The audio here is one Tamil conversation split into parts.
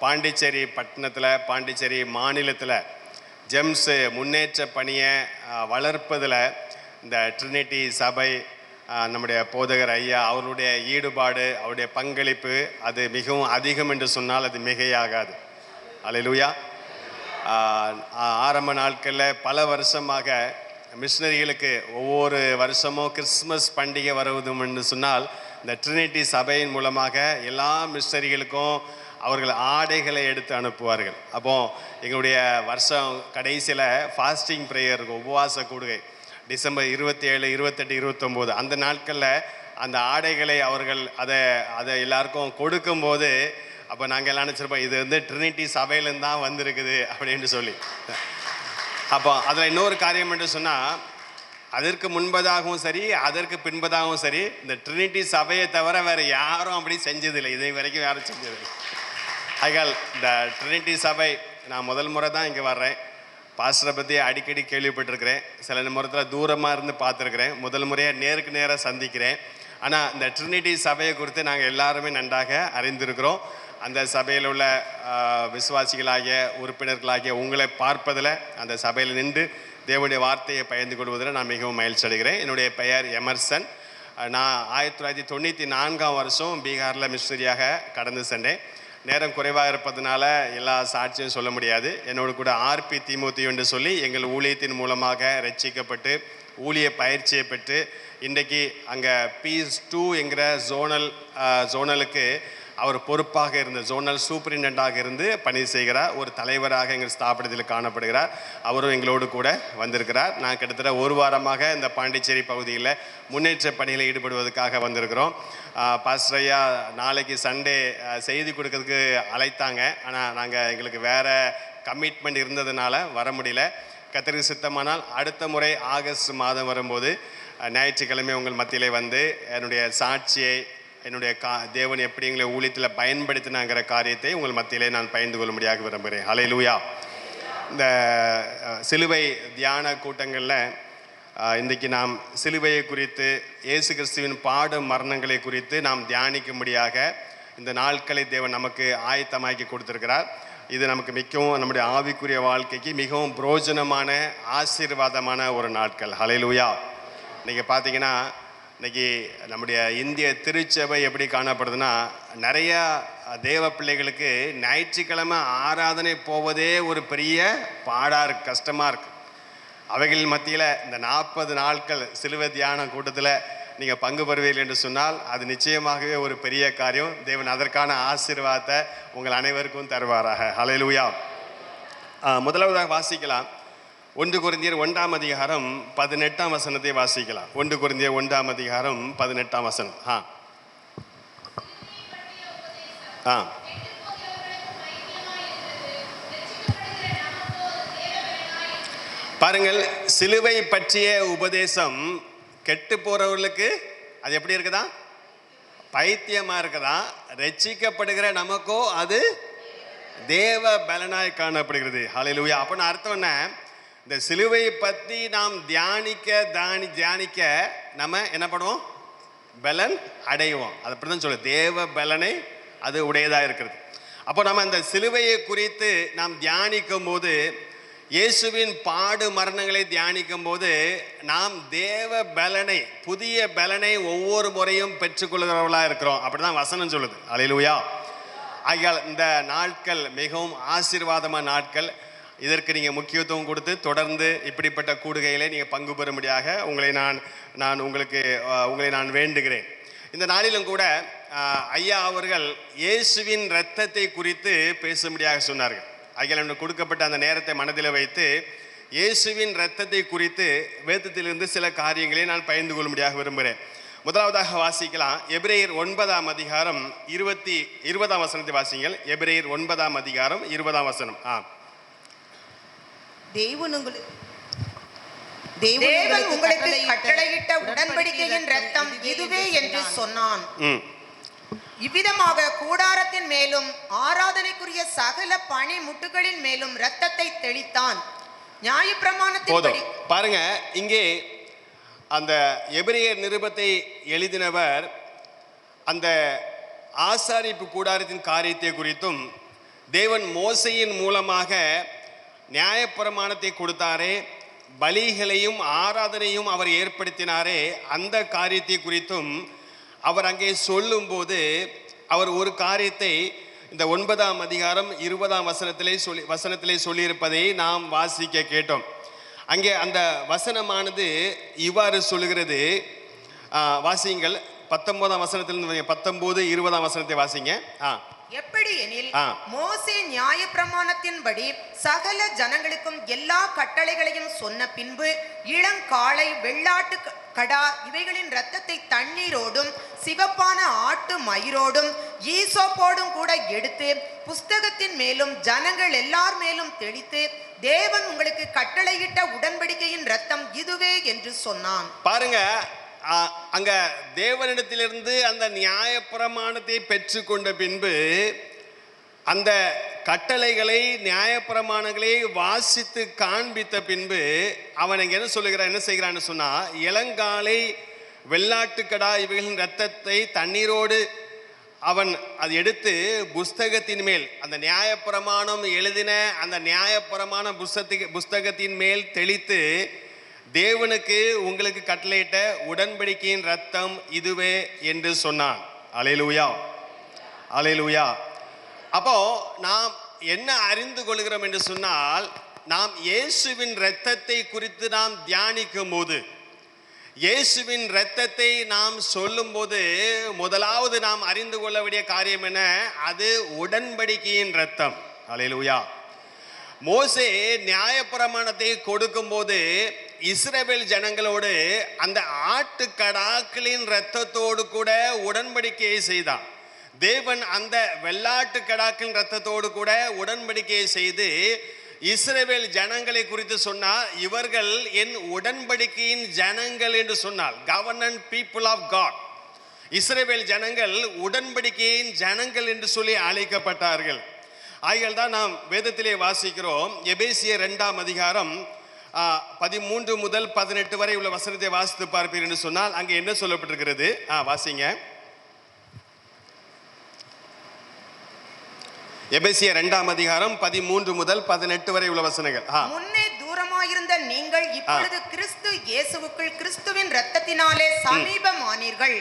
பாண்டிச்சேரி பட்டணத்தில், பாண்டிச்சேரி மாநிலத்தில் ஜெம்ஸு முன்னேற்ற பணியை வளர்ப்பதில் இந்த ட்ரினிட்டி சபை, நம்முடைய போதகர் ஐயா அவருடைய ஈடுபாடு, அவருடைய பங்களிப்பு அது மிகவும் அதிகம் என்று சொன்னால் அது மிகையாகாது. அல்லேலூயா. ஆரம்ப நாட்களில் பல வருஷமாக மிஷினரிகளுக்கு ஒவ்வொரு வருஷமும் கிறிஸ்மஸ் பண்டிகை வருவதும் என்று சொன்னால் இந்த ட்ரினிட்டி சபையின் மூலமாக எல்லா மிஷினரிகளுக்கும் அவர்கள் ஆடைகளை எடுத்து அனுப்புவார்கள். அப்போது எங்களுடைய வருஷம் கடைசியில் ஃபாஸ்டிங் ப்ரேயர், உபவாச கூடுகை, டிசம்பர் 27, 28, 29 அந்த நாட்களில் அந்த ஆடைகளை அவர்கள் அதை எல்லாருக்கும் கொடுக்கும்போது அப்போ நாங்கள் எல்லாம் நினச்சிருப்போம் இது வந்து ட்ரினிட்டி சபையிலேருந்து தான் வந்திருக்குது அப்படின்னு சொல்லி. அப்போ அதில் இன்னொரு காரியம் என்று சொன்னால், அதற்கு முன்பதாகவும் சரி அதற்கு பின்பதாகவும் சரி இந்த ட்ரினிட்டி சபையை தவிர வேறு யாரும் அப்படி செஞ்சதில்லை, இதை வரைக்கும் யாரும் செஞ்சதில்லை. ஆகையால் இந்த ட்ரினிட்டி சபை நான் முதல் முறை தான் இங்கே வர்றேன். பாஸ்டரை பற்றி அடிக்கடி கேள்விப்பட்டிருக்கிறேன், சில முறத்தில் தூரமாக இருந்து பார்த்துருக்குறேன், முதல் முறையாக நேருக்கு நேராக சந்திக்கிறேன். ஆனால் இந்த ட்ரினிட்டி சபையை குறித்து நாங்கள் எல்லாருமே நன்றாக அறிந்திருக்கிறோம். அந்த சபையில் உள்ள விசுவாசிகளாகிய உறுப்பினர்களாகிய உங்களை பார்ப்பதில், அந்த சபையில் நின்று தேவனுடைய வார்த்தையை பகிர்ந்து கொள்வதில் நான் மிகவும் மகிழ்ச்சி அடைகிறேன். என்னுடைய பெயர் எமர்சன். நான் 1994 பீகாரில் மிஷனரியாக கடந்து சென்றேன். நேரம் குறைவாக இருப்பதனால எல்லா சாட்சியும் சொல்ல முடியாது. என்னோடு கூட ஆர்பி தீமோத்தி என்று சொல்லி எங்கள் ஊழியத்தின் மூலமாக ரட்சிக்கப்பட்டு ஊழிய பயிற்சியை பெற்று இன்றைக்கு அங்கே P2 என்கிற ஜோனலுக்கு அவர் பொறுப்பாக இருந்த ஜோனல் சூப்பரிண்டெண்டாக இருந்து பணி செய்கிறார். ஒரு தலைவராக எங்கள் ஸ்தாபனத்தில் காணப்படுகிறார். அவரும் எங்களோடு கூட வந்திருக்கிறார். நான் கிட்டத்தட்ட ஒரு வாரமாக இந்த பாண்டிச்சேரி பகுதியில் முன்னேற்ற பணியில் ஈடுபடுவதற்காக வந்திருக்கிறோம். பாஸ்டர் ஐயா நாளைக்கு சண்டே செய்தி கொடுக்கறதுக்கு அழைத்தாங்க. ஆனால் எங்களுக்கு வேறு கமிட்மெண்ட் இருந்ததுனால வர முடியல. கர்த்தருக்கு சித்தமானால் அடுத்த முறை ஆகஸ்ட் மாதம் வரும்போது ஞாயிற்றுக்கிழமை உங்கள் மத்தியிலே வந்து என்னுடைய சாட்சியை, என்னுடைய தேவன் எப்படி எங்களை ஊழியத்தில் பயன்படுத்தினாங்கிற காரியத்தை உங்கள் மத்தியிலே நான் பகிர்ந்து கொள்ளும்படியாக விரும்புகிறேன். ஹல்லேலூயா. இந்த சிலுவை தியான கூட்டங்களில் இன்றைக்கு நாம் சிலுவையை குறித்து, இயேசு கிறிஸ்துவின் பாடு மரணங்களை குறித்து நாம் தியானிக்கும்படியாக இந்த நாட்களை தேவன் நமக்கு ஆயத்தமாக்கி கொடுத்துருக்கிறார். இது நமக்கு மிகவும் நம்முடைய ஆவிக்குரிய வாழ்க்கைக்கு மிகவும் பிரயோஜனமான ஆசீர்வாதமான ஒரு நாட்கள். ஹல்லேலூயா. இன்றைக்கி பார்த்தீங்கன்னா இன்றைக்கி நம்முடைய இந்திய திருச்சபை எப்படி காணப்படுதுன்னா, நிறையா தேவ பிள்ளைகளுக்கு ஞாயிற்றுக்கிழமை ஆராதனை போவதே ஒரு பெரிய பாடாக இருக்குது, கஷ்டமாக இருக்குது. அவைகளின் மத்தியில் இந்த 40 நாட்கள் சிலுவை தியான கூட்டத்தில் நீங்கள் பங்கு பெறுவீர்கள் என்று சொன்னால் அது நிச்சயமாகவே ஒரு பெரிய காரியம். தேவன் அதற்கான ஆசீர்வாதத்தை உங்கள் அனைவருக்கும் தருவாராக. ஹல்லேலூயா. முதலாவதாக வாசிக்கலாம் 1 கொரிந்தியர் 1:18 வாசிக்கலாம். 1 கொரிந்தியர் 1:18. பாருங்கள், சிலுவை பற்றிய உபதேசம் கெட்டு போறவர்களுக்கு அது எப்படி இருக்குதா? பைத்தியமா இருக்குதா? ரட்சிக்கப்படுகிற நமக்கோ அது தேவ பலனாய் காணப்படுகிறது. ஹல்லேலூயா. அப்படின்னு அர்த்தம் என்ன? இந்த சிலுவையை பற்றி நாம் தியானிக்க நம்ம என்ன பண்ணுவோம்? பலன் அடைவோம். அது அப்படி தான் சொல்ல, தேவ பலனை அது உடையதாக இருக்கிறது. அப்போ நம்ம அந்த சிலுவையை குறித்து நாம் தியானிக்கும் போது, இயேசுவின் பாடு மரணங்களை தியானிக்கும் போது நாம் தேவ பலனை, புதிய பலனை ஒவ்வொரு முறையும் பெற்றுக்கொள்கிறவர்களாக இருக்கிறோம். அப்படி தான் வசனம் சொல்லுது. ஹல்லேலூயா. ஆகையால் இந்த நாட்கள் மிகவும் ஆசீர்வாதமான நாட்கள். இதற்கு நீங்கள் முக்கியத்துவம் கொடுத்து தொடர்ந்து இப்படிப்பட்ட கூடுகையிலே நீங்கள் பங்கு பெறும்படியாக உங்களை நான் வேண்டுகிறேன். இந்த நாளிலும் கூட ஐயா அவர்கள் இயேசுவின் இரத்தத்தை குறித்து பேசும்படியாக சொன்னார்கள். ஐயா கொடுக்கப்பட்ட அந்த நேரத்தை மனதில் வைத்து இயேசுவின் இரத்தத்தை குறித்து வேதத்திலிருந்து சில காரியங்களை நான் பகிர்ந்து கொள்ளும்படியாக விரும்புகிறேன். முதலாவதாக வாசிக்கலாம். எபிரேயர் 9:20 வாசிங்கள். எபிரேயர் 9:20. தேவன் உங்களுக்கு கட்டளையிட்ட உடன்படிக்கையின் இரத்தம் இதுவே என்று சொன்னான். இவ்விதமாக கூடாரத்தின் மேலும் ஆராதனைக்குரிய சகல பணி முட்டுகளின் மேலும் இரத்தத்தை தெளித்தான். நியாயப்பிரமாணத்தின்படி பாருங்க, இங்கே அந்த எபிரேயர் நிருபத்தை எழுதினவர் அந்த ஆசாரிப்பு கூடாரத்தின் காரியத்தை குறித்தும் தேவன் மோசையின் மூலமாக நியாயப்பிரமாணத்தை கொடுத்தாரே, பலிகளையும் ஆராதனையும் அவர் ஏற்படுத்தினாரே, அந்த காரியத்தை குறித்தும் அவர் அங்கே சொல்லும்போது அவர் ஒரு காரியத்தை இந்த 9ஆம் அதிகாரம் 20ஆம் வசனத்திலே சொல்லியிருப்பதை நாம் வாசிக்க கேட்டோம். அங்கே அந்த வசனமானது இவ்வாறு சொல்லுகிறது. வாசியுங்கள். 19ஆம் வசனத்திலிருந்து 19, 20ஆம் வசனத்தை வாசிங்க. எப்படி எனில், மோசே நியாயப்பிரமாணத்தின்படி சகல ஜனங்களுக்கும் எல்லா கட்டளைகளையும் சொன்ன பின்பு இளங்காளை, வெள்ளாட்டு கடா இவைகளின் இரத்தத்தை தண்ணீரோடும் சிவப்பான ஆட்டு மயிரோடும் ஈசோப்போடும் கூட எடுத்து புஸ்தகத்தின் மேலும் ஜனங்கள் எல்லார் மேலும் தெளித்து, தேவன் உங்களுக்கு கட்டளையிட்ட உடன்படிக்கையின் இரத்தம் இதுவே என்று சொன்னான். பாருங்க, அங்க தேவனிடத்திலிருந்து அந்த நியாயப்பிரமாணத்தை பெற்றுக்கொண்ட பின்பு அந்த கட்டளைகளை, நியாயப்பிரமாணங்களை வாசித்து காண்பித்த பின்பு அவன் இங்க என்ன செய்கிறான்னு சொன்னா, இளங்காலை, வெள்ளாட்டுக்கடா இவைகளின் இரத்தத்தை தண்ணீரோடு அவன் அதை எடுத்து புஸ்தகத்தின் மேல், அந்த நியாயப்பிரமாணம் எழுதின அந்த நியாயப்பிரமாண புஸ்தகத்தின் மேல் தெளித்து, தேவனுக்கு உங்களுக்கு கட்டளையிட்ட உடன்படிக்கையின் ரத்தம் இதுவே என்று சொன்னான். அல்லேலூயா, அல்லேலூயா. அப்போ நாம் என்ன அறிந்து கொள்கிறோம் என்று சொன்னால், நாம் இயேசுவின் இரத்தத்தை குறித்து நாம் தியானிக்கும் போது, இயேசுவின் இரத்தத்தை நாம் சொல்லும் போது முதலாவது நாம் அறிந்து கொள்ள வேண்டிய காரியம் என்ன? அது உடன்படிக்கையின் இரத்தம். அல்லேலூயா. மோசே நியாயப்பிரமாணத்தை கொடுக்கும் போது இஸ்ரவேல் ஜனங்களோடு அந்த ஆட்டுக்கடாக்களின் இரத்தத்தோடு கூட உடன்படிக்கையை செய்தான். தேவன் அந்த வெள்ளாட்டு கடாக்களின் இரத்தத்தோடு கூட உடன்படிக்கையை செய்து இஸ்ரவேல் ஜனங்களை குறித்து சொன்னார், இவர்கள் என் உடன்படிக்கையின் ஜனங்கள் என்று சொன்னார். Covenant people of God. இஸ்ரவேல் ஜனங்கள் உடன்படிக்கையின் ஜனங்கள் என்று சொல்லி அழைக்கப்பட்டார்கள். ஆகையால் தான் நாம் வேதத்திலே வாசிக்கிறோம். எபேசியர் 2ஆம் அதிகாரம் 13 முதல் 18 வரை உள்ள வசனத்தை வாசித்து பார்ப்பீர் என்று சொன்னால் அங்கே என்ன சொல்லப்பட்டிருக்கிறது? வாசிங்க. எபேசியர் 2ஆம் அதிகாரம் 13 முதல் 18 வரை உள்ள வசனங்கள். முன்னே தூரமாயிருந்த நீங்கள் இப்பொழுது கிறிஸ்து இயேசுவுக்குள் கிறிஸ்துவின் இரத்தத்தினாலே சமீபமானீர்கள்.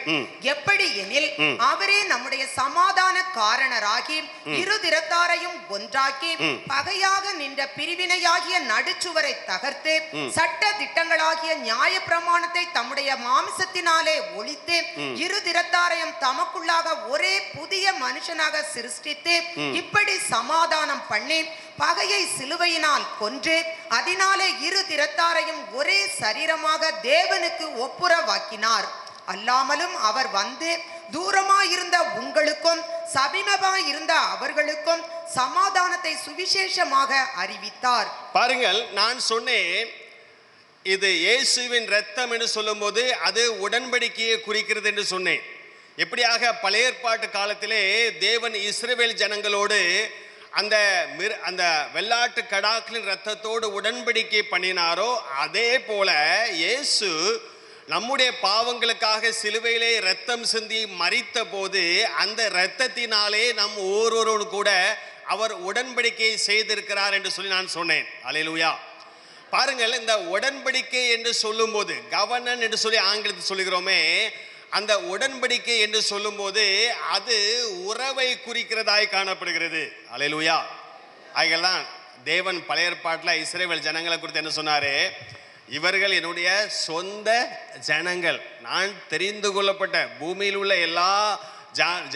எப்படி எனில், அவரே நம்முடைய சமாதான காரணராகி இரு திறத்தாரையும் ஒன்றாக்கி பகையாக நின்ற பிரிவினையாகிய நடுச்சுவரை தகர்த்து சட்ட திட்டங்களாகிய நியாய பிரமாணத்தை தம்முடைய மாமிசத்தினாலே ஒழித்து இரு திறத்தாரையும் தமக்குள்ளாக ஒரே புதிய மனுஷனாக சிருஷ்டித்து இப்படி சமாதானம் பண்ணி பகையை சிலுவையினால் கொன்று அதனாலே இரு திறத்தாரையும் ஒரே சரீரமாக தேவனுக்கு ஒப்புரவாக்கினார். அல்லாமலும் அவர் வந்து தூரமாயிருந்த உங்களுக்கும் சமீபமாயிருந்த அவர்களுக்கும் சமாதானத்தை சுவிசேஷமாக அறிவித்தார். பாருங்கள், நான் சொன்னேன் இது இயேசுவின் இரத்தம் என்று சொல்லும் போது அது உடன்படிக்கையை குறிக்கிறது என்று சொன்னேன். எப்படியாக பழைய ஏற்பாட்டு காலத்திலே தேவன் இஸ்ரவேல் ஜனங்களோடு அந்த வெள்ளாட்டு கடாக்களின் இரத்தத்தோடு உடன்படிக்கை பண்ணினாரோ, அதே போல இயேசு நம்முடைய பாவங்களுக்காக சிலுவையிலே இரத்தம் சிந்தி மரித்த போது அந்த இரத்தத்தினாலே நம் ஒவ்வொருவரோடு கூட அவர் உடன்படிக்கை செய்திருக்கிறார் என்று சொல்லி நான் சொன்னேன். அல்லேலூயா. பாருங்கள், இந்த உடன்படிக்கை என்று சொல்லும் போது, கவர்னன் என்று சொல்லி ஆங்கிலத்தில் சொல்லுகிறோமே, அந்த உடன்படிக்கை என்று சொல்லும் போது அது உறவை குறிக்கிறதாய் காணப்படுகிறது. அல்லேலூயா. ஆகையால் தேவன் பழைய ஏற்பாட்டில் இஸ்ரவேல் ஜனங்களை குறித்து என்ன சொன்னாரு? இவர்கள் என்னுடைய சொந்த ஜனங்கள், நான் தெரிந்து கொள்ளப்பட்ட பூமியில் உள்ள எல்லா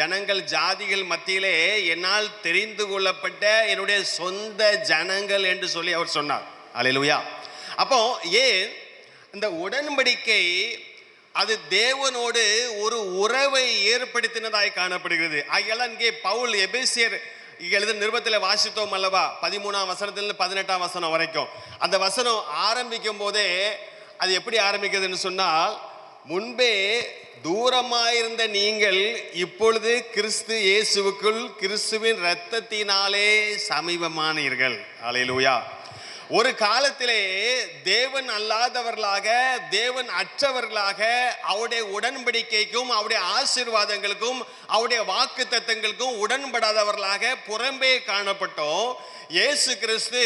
ஜனங்கள் ஜாதிகள் மத்தியிலே என்னால் தெரிந்து கொள்ளப்பட்ட என்னுடைய சொந்த ஜனங்கள் என்று சொல்லி அவர் சொன்னார். அல்லேலூயா. அப்போ ஏன் இந்த உடன்படிக்கை அது தேவனோடு ஒரு உறவை ஏற்படுத்தினதாய் காணப்படுகிறது. ஆகையால் இங்கே பவுல் எபேசியர் எழுதின நிருபத்தில் வாசித்தோம் அல்லவா, 13ஆம் வசனத்திலிருந்து 18ஆம் வசனம் வரைக்கும். அந்த வசனம் ஆரம்பிக்கும் போதே அது எப்படி ஆரம்பிக்கிறதுன்னு சொன்னால், முன்பே தூரமாயிருந்த நீங்கள் இப்பொழுது கிறிஸ்து இயேசுவுக்குள் கிறிஸ்துவின் இரத்தத்தினாலே சமீபமானீர்கள். அல்லேலூயா. ஒரு காலத்திலே தேவன் அல்லாதவர்களாக, தேவன் அற்றவர்களாக, அவருடைய உடன்படிக்கைக்கும் அவருடைய ஆசீர்வாதங்களுக்கும் அவருடைய வாக்கு தத்தங்களுக்கும் உடன்படாதவர்களாக புறம்பே காணப்பட்டோம். இயேசு கிறிஸ்து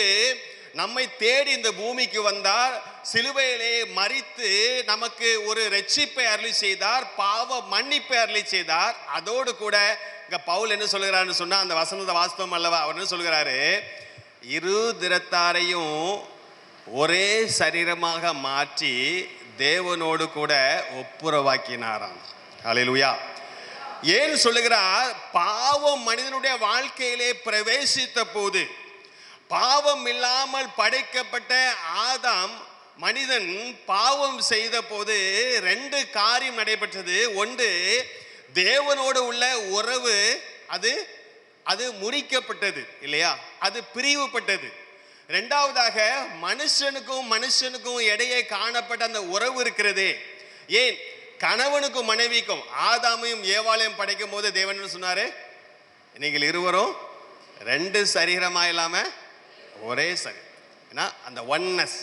நம்மை தேடி இந்த பூமிக்கு வந்தார், சிலுவையிலே மரித்து நமக்கு ஒரு இரட்சிப்பை அருளி செய்தார், பாவ மன்னிப்பை அருளி செய்தார். அதோடு கூட இங்க பவுல் என்ன சொல்கிறாருன்னு சொன்னா, அந்த வசனத்தை வாஸ்தவம் அல்லவா, அவர் என்ன சொல்கிறாரு, இரு திறத்தாரையும் ஒரே சரீரமாக மாற்றி தேவனோடு கூட ஒப்புரவாக்கினாராம். அல்லேலூயா. ஏன் சொல்லுகிறார்? பாவம் மனிதனுடைய வாழ்க்கையிலே பிரவேசித்த போது, பாவம் இல்லாமல் படைக்கப்பட்ட ஆதாம் மனிதன் பாவம் செய்த போது 2 காரியம் நடைபெற்றது. ஒன்று, தேவனோடு உள்ள உறவு அது முறிக்கப்பட்டது இல்லையா, அது பிரிவுபட்டது. 2வதாக மனுஷனுக்கும் இடையே காணப்பட்ட அந்த உறவு இருக்கிறதே. ஏன்? கணவனுக்கும் மனைவிக்கும், ஆதாமையும் ஏவாளையும் படைக்கும் போது தேவன் சொன்னாரு, நீங்கள் இருவரும் 2 சரீரமா இல்லாம ஒரே சரீரம். ஏன்னா அந்த ஒன்னஸ்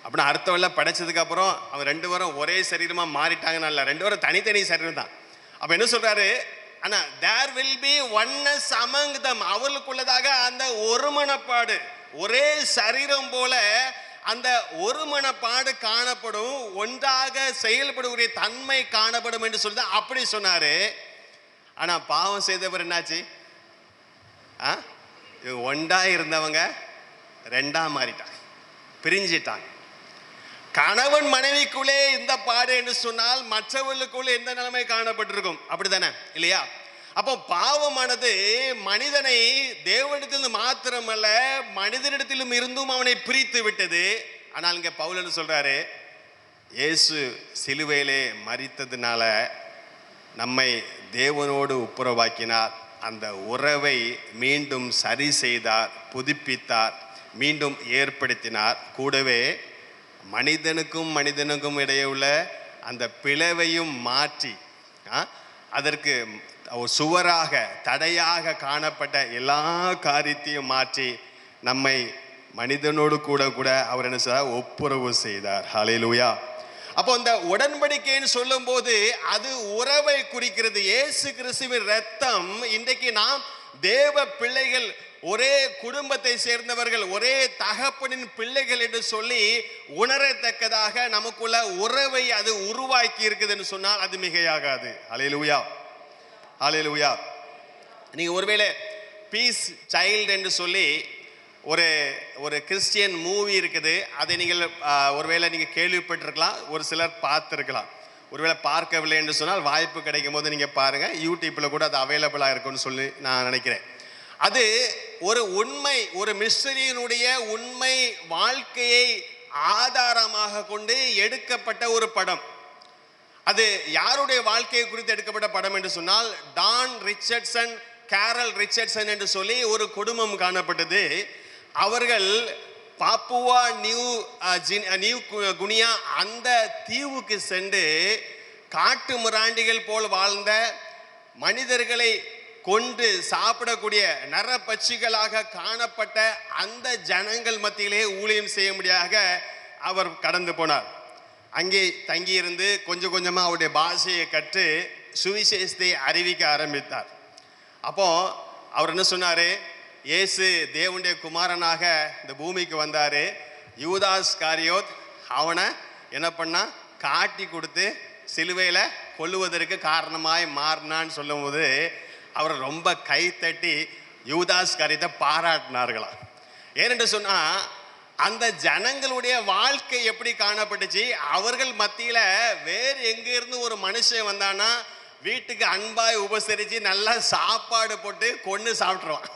அப்படின்னா அர்த்தம் படைச்சதுக்கு அப்புறம் அவன் 2 பேரும் ஒரே சரீரமா மாறிட்டாங்கன்னு இல்ல, 2 பேரும் தனித்தனி சரீரம் தான். அப்ப என்ன சொல்றாரு? ஆனா there will be oneness among them, அவர்களுக்குள்ளதாக அந்த ஒருமனப்பாடு, ஒரே சரீரம் போல அந்த ஒருமனப்பாடு காணப்படும், ஒன்றாக செயல்படக்கூடிய தன்மை காணப்படும் என்று சொல்லி அப்படி சொன்னாரு. ஆனா பாவம் செய்தவர் என்னாச்சு? ஒன்றா இருந்தவங்க 2ஆ மாறிட்டாங்க, பிரிஞ்சிட்டாங்க. கணவன் மனைவிக்குள்ளே இந்த பாடு என்று சொன்னால் மற்றவர்களுக்குள்ளே எந்த நிலைமை காணப்பட்டிருக்கும்? அப்படித்தானே இல்லையா? அப்போ பாவமானது மனிதனை தேவனிடத்தில் மாத்திரமல்ல மனிதனிடத்திலும் இருந்தும் அவனை பிரித்து விட்டது. ஆனால் இங்க பவுல் சொல்றாரு, இயேசு சிலுவையிலே மரித்ததுனால நம்மை தேவனோடு ஒப்புரவாக்கினார், அந்த உறவை மீண்டும் சரி செய்தார், புதுப்பித்தார், மீண்டும் ஏற்படுத்தினார். கூடவே மனிதனுக்கும் இடையே உள்ள அந்த பிளவையும் மாற்றி, அதற்கு சுவராக தடையாக காணப்பட்ட எல்லா காரியத்தையும் மாற்றி நம்மை மனிதனோடு கூட அவர் என்ன செய்தார்? ஒப்புரவு செய்தார். ஹல்லேலூயா. அப்போ இந்த உடன்படிக்கைன்னு சொல்லும் போது அது உறவை குறிக்கிறது. இயேசு கிறிஸ்துவின் இரத்தம், இன்றைக்கு நாம் தேவ பிள்ளைகள், ஒரே குடும்பத்தை சேர்ந்தவர்கள், ஒரே தகப்பனின் பிள்ளைகள் என்று சொல்லி உணரத்தக்கதாக நமக்குள்ள உறவை அது உருவாக்கி இருக்குதுன்னு சொன்னால் அது மிகையாகாது. அல்லேலூயா, அல்லேலூயா. நீங்க ஒருவேளை பீஸ் சைல்டு என்று சொல்லி ஒரு கிறிஸ்டியன் மூவி இருக்குது, அதை நீங்கள் ஒருவேளை நீங்கள் கேள்விப்பட்டிருக்கலாம், ஒரு சிலர் பார்த்துருக்கலாம். ஒருவேளை பார்க்கவில்லை என்று சொன்னால் வாய்ப்பு கிடைக்கும் போது நீங்கள் பாருங்கள், யூடியூப்பில் கூட அது அவைலபிளாக இருக்குன்னு சொல்லி நான் நினைக்கிறேன். அது ஒரு உண்மை, ஒரு மிஸ்டரியினுடைய உண்மை வாழ்க்கையை ஆதாரமாக கொண்டு எடுக்கப்பட்ட ஒரு படம். அது யாருடைய வாழ்க்கையை குறித்து எடுக்கப்பட்ட படம் என்று சொன்னால், டான் ரிச்சர்ட்சன், கேரல் ரிச்சர்ட்சன் என்று சொல்லி ஒரு குடும்பம் காணப்பட்டது. அவர்கள் பாப்புவா நியூ குனியா அந்த தீவுக்கு சென்று காட்டு மிராண்டிகள் போல் வாழ்ந்த, மனிதர்களை கொண்டு சாப்பிடக்கூடிய நரபட்சிகளாக காணப்பட்ட அந்த ஜனங்கள் மத்தியிலே ஊழியம் செய்ய முடியாத அவர் கடந்து போனார். அங்கே தங்கியிருந்து கொஞ்சம் கொஞ்சமாக அவருடைய பாஷையை கற்று சுவிசேஷத்தை அறிவிக்க ஆரம்பித்தார். அப்போ அவர் என்ன சொன்னார்? இயேசு தேவனுடைய குமாரனாக இந்த பூமிக்கு வந்தார். யூதாஸ் காரியோத் அவனை என்ன பண்ணா? காட்டி கொடுத்து சிலுவையில் கொல்லுவதற்கு காரணமாய் மாறினான்னு சொல்லும் போது அவர் ரொம்ப கை தட்டி யூதாஸ் காரியத்தை பாராட்டினார்களாம். ஏனென்று சொன்னால் அந்த ஜனங்களுடைய வாழ்க்கை எப்படி காணப்பட்டுச்சு? அவர்கள் மத்தியில் வேறு எங்கிருந்து ஒரு மனுஷன் வந்தானா வீட்டுக்கு அன்பாய் உபசரித்து நல்லா சாப்பாடு போட்டு கொண்டு சாப்பிட்ருவான்.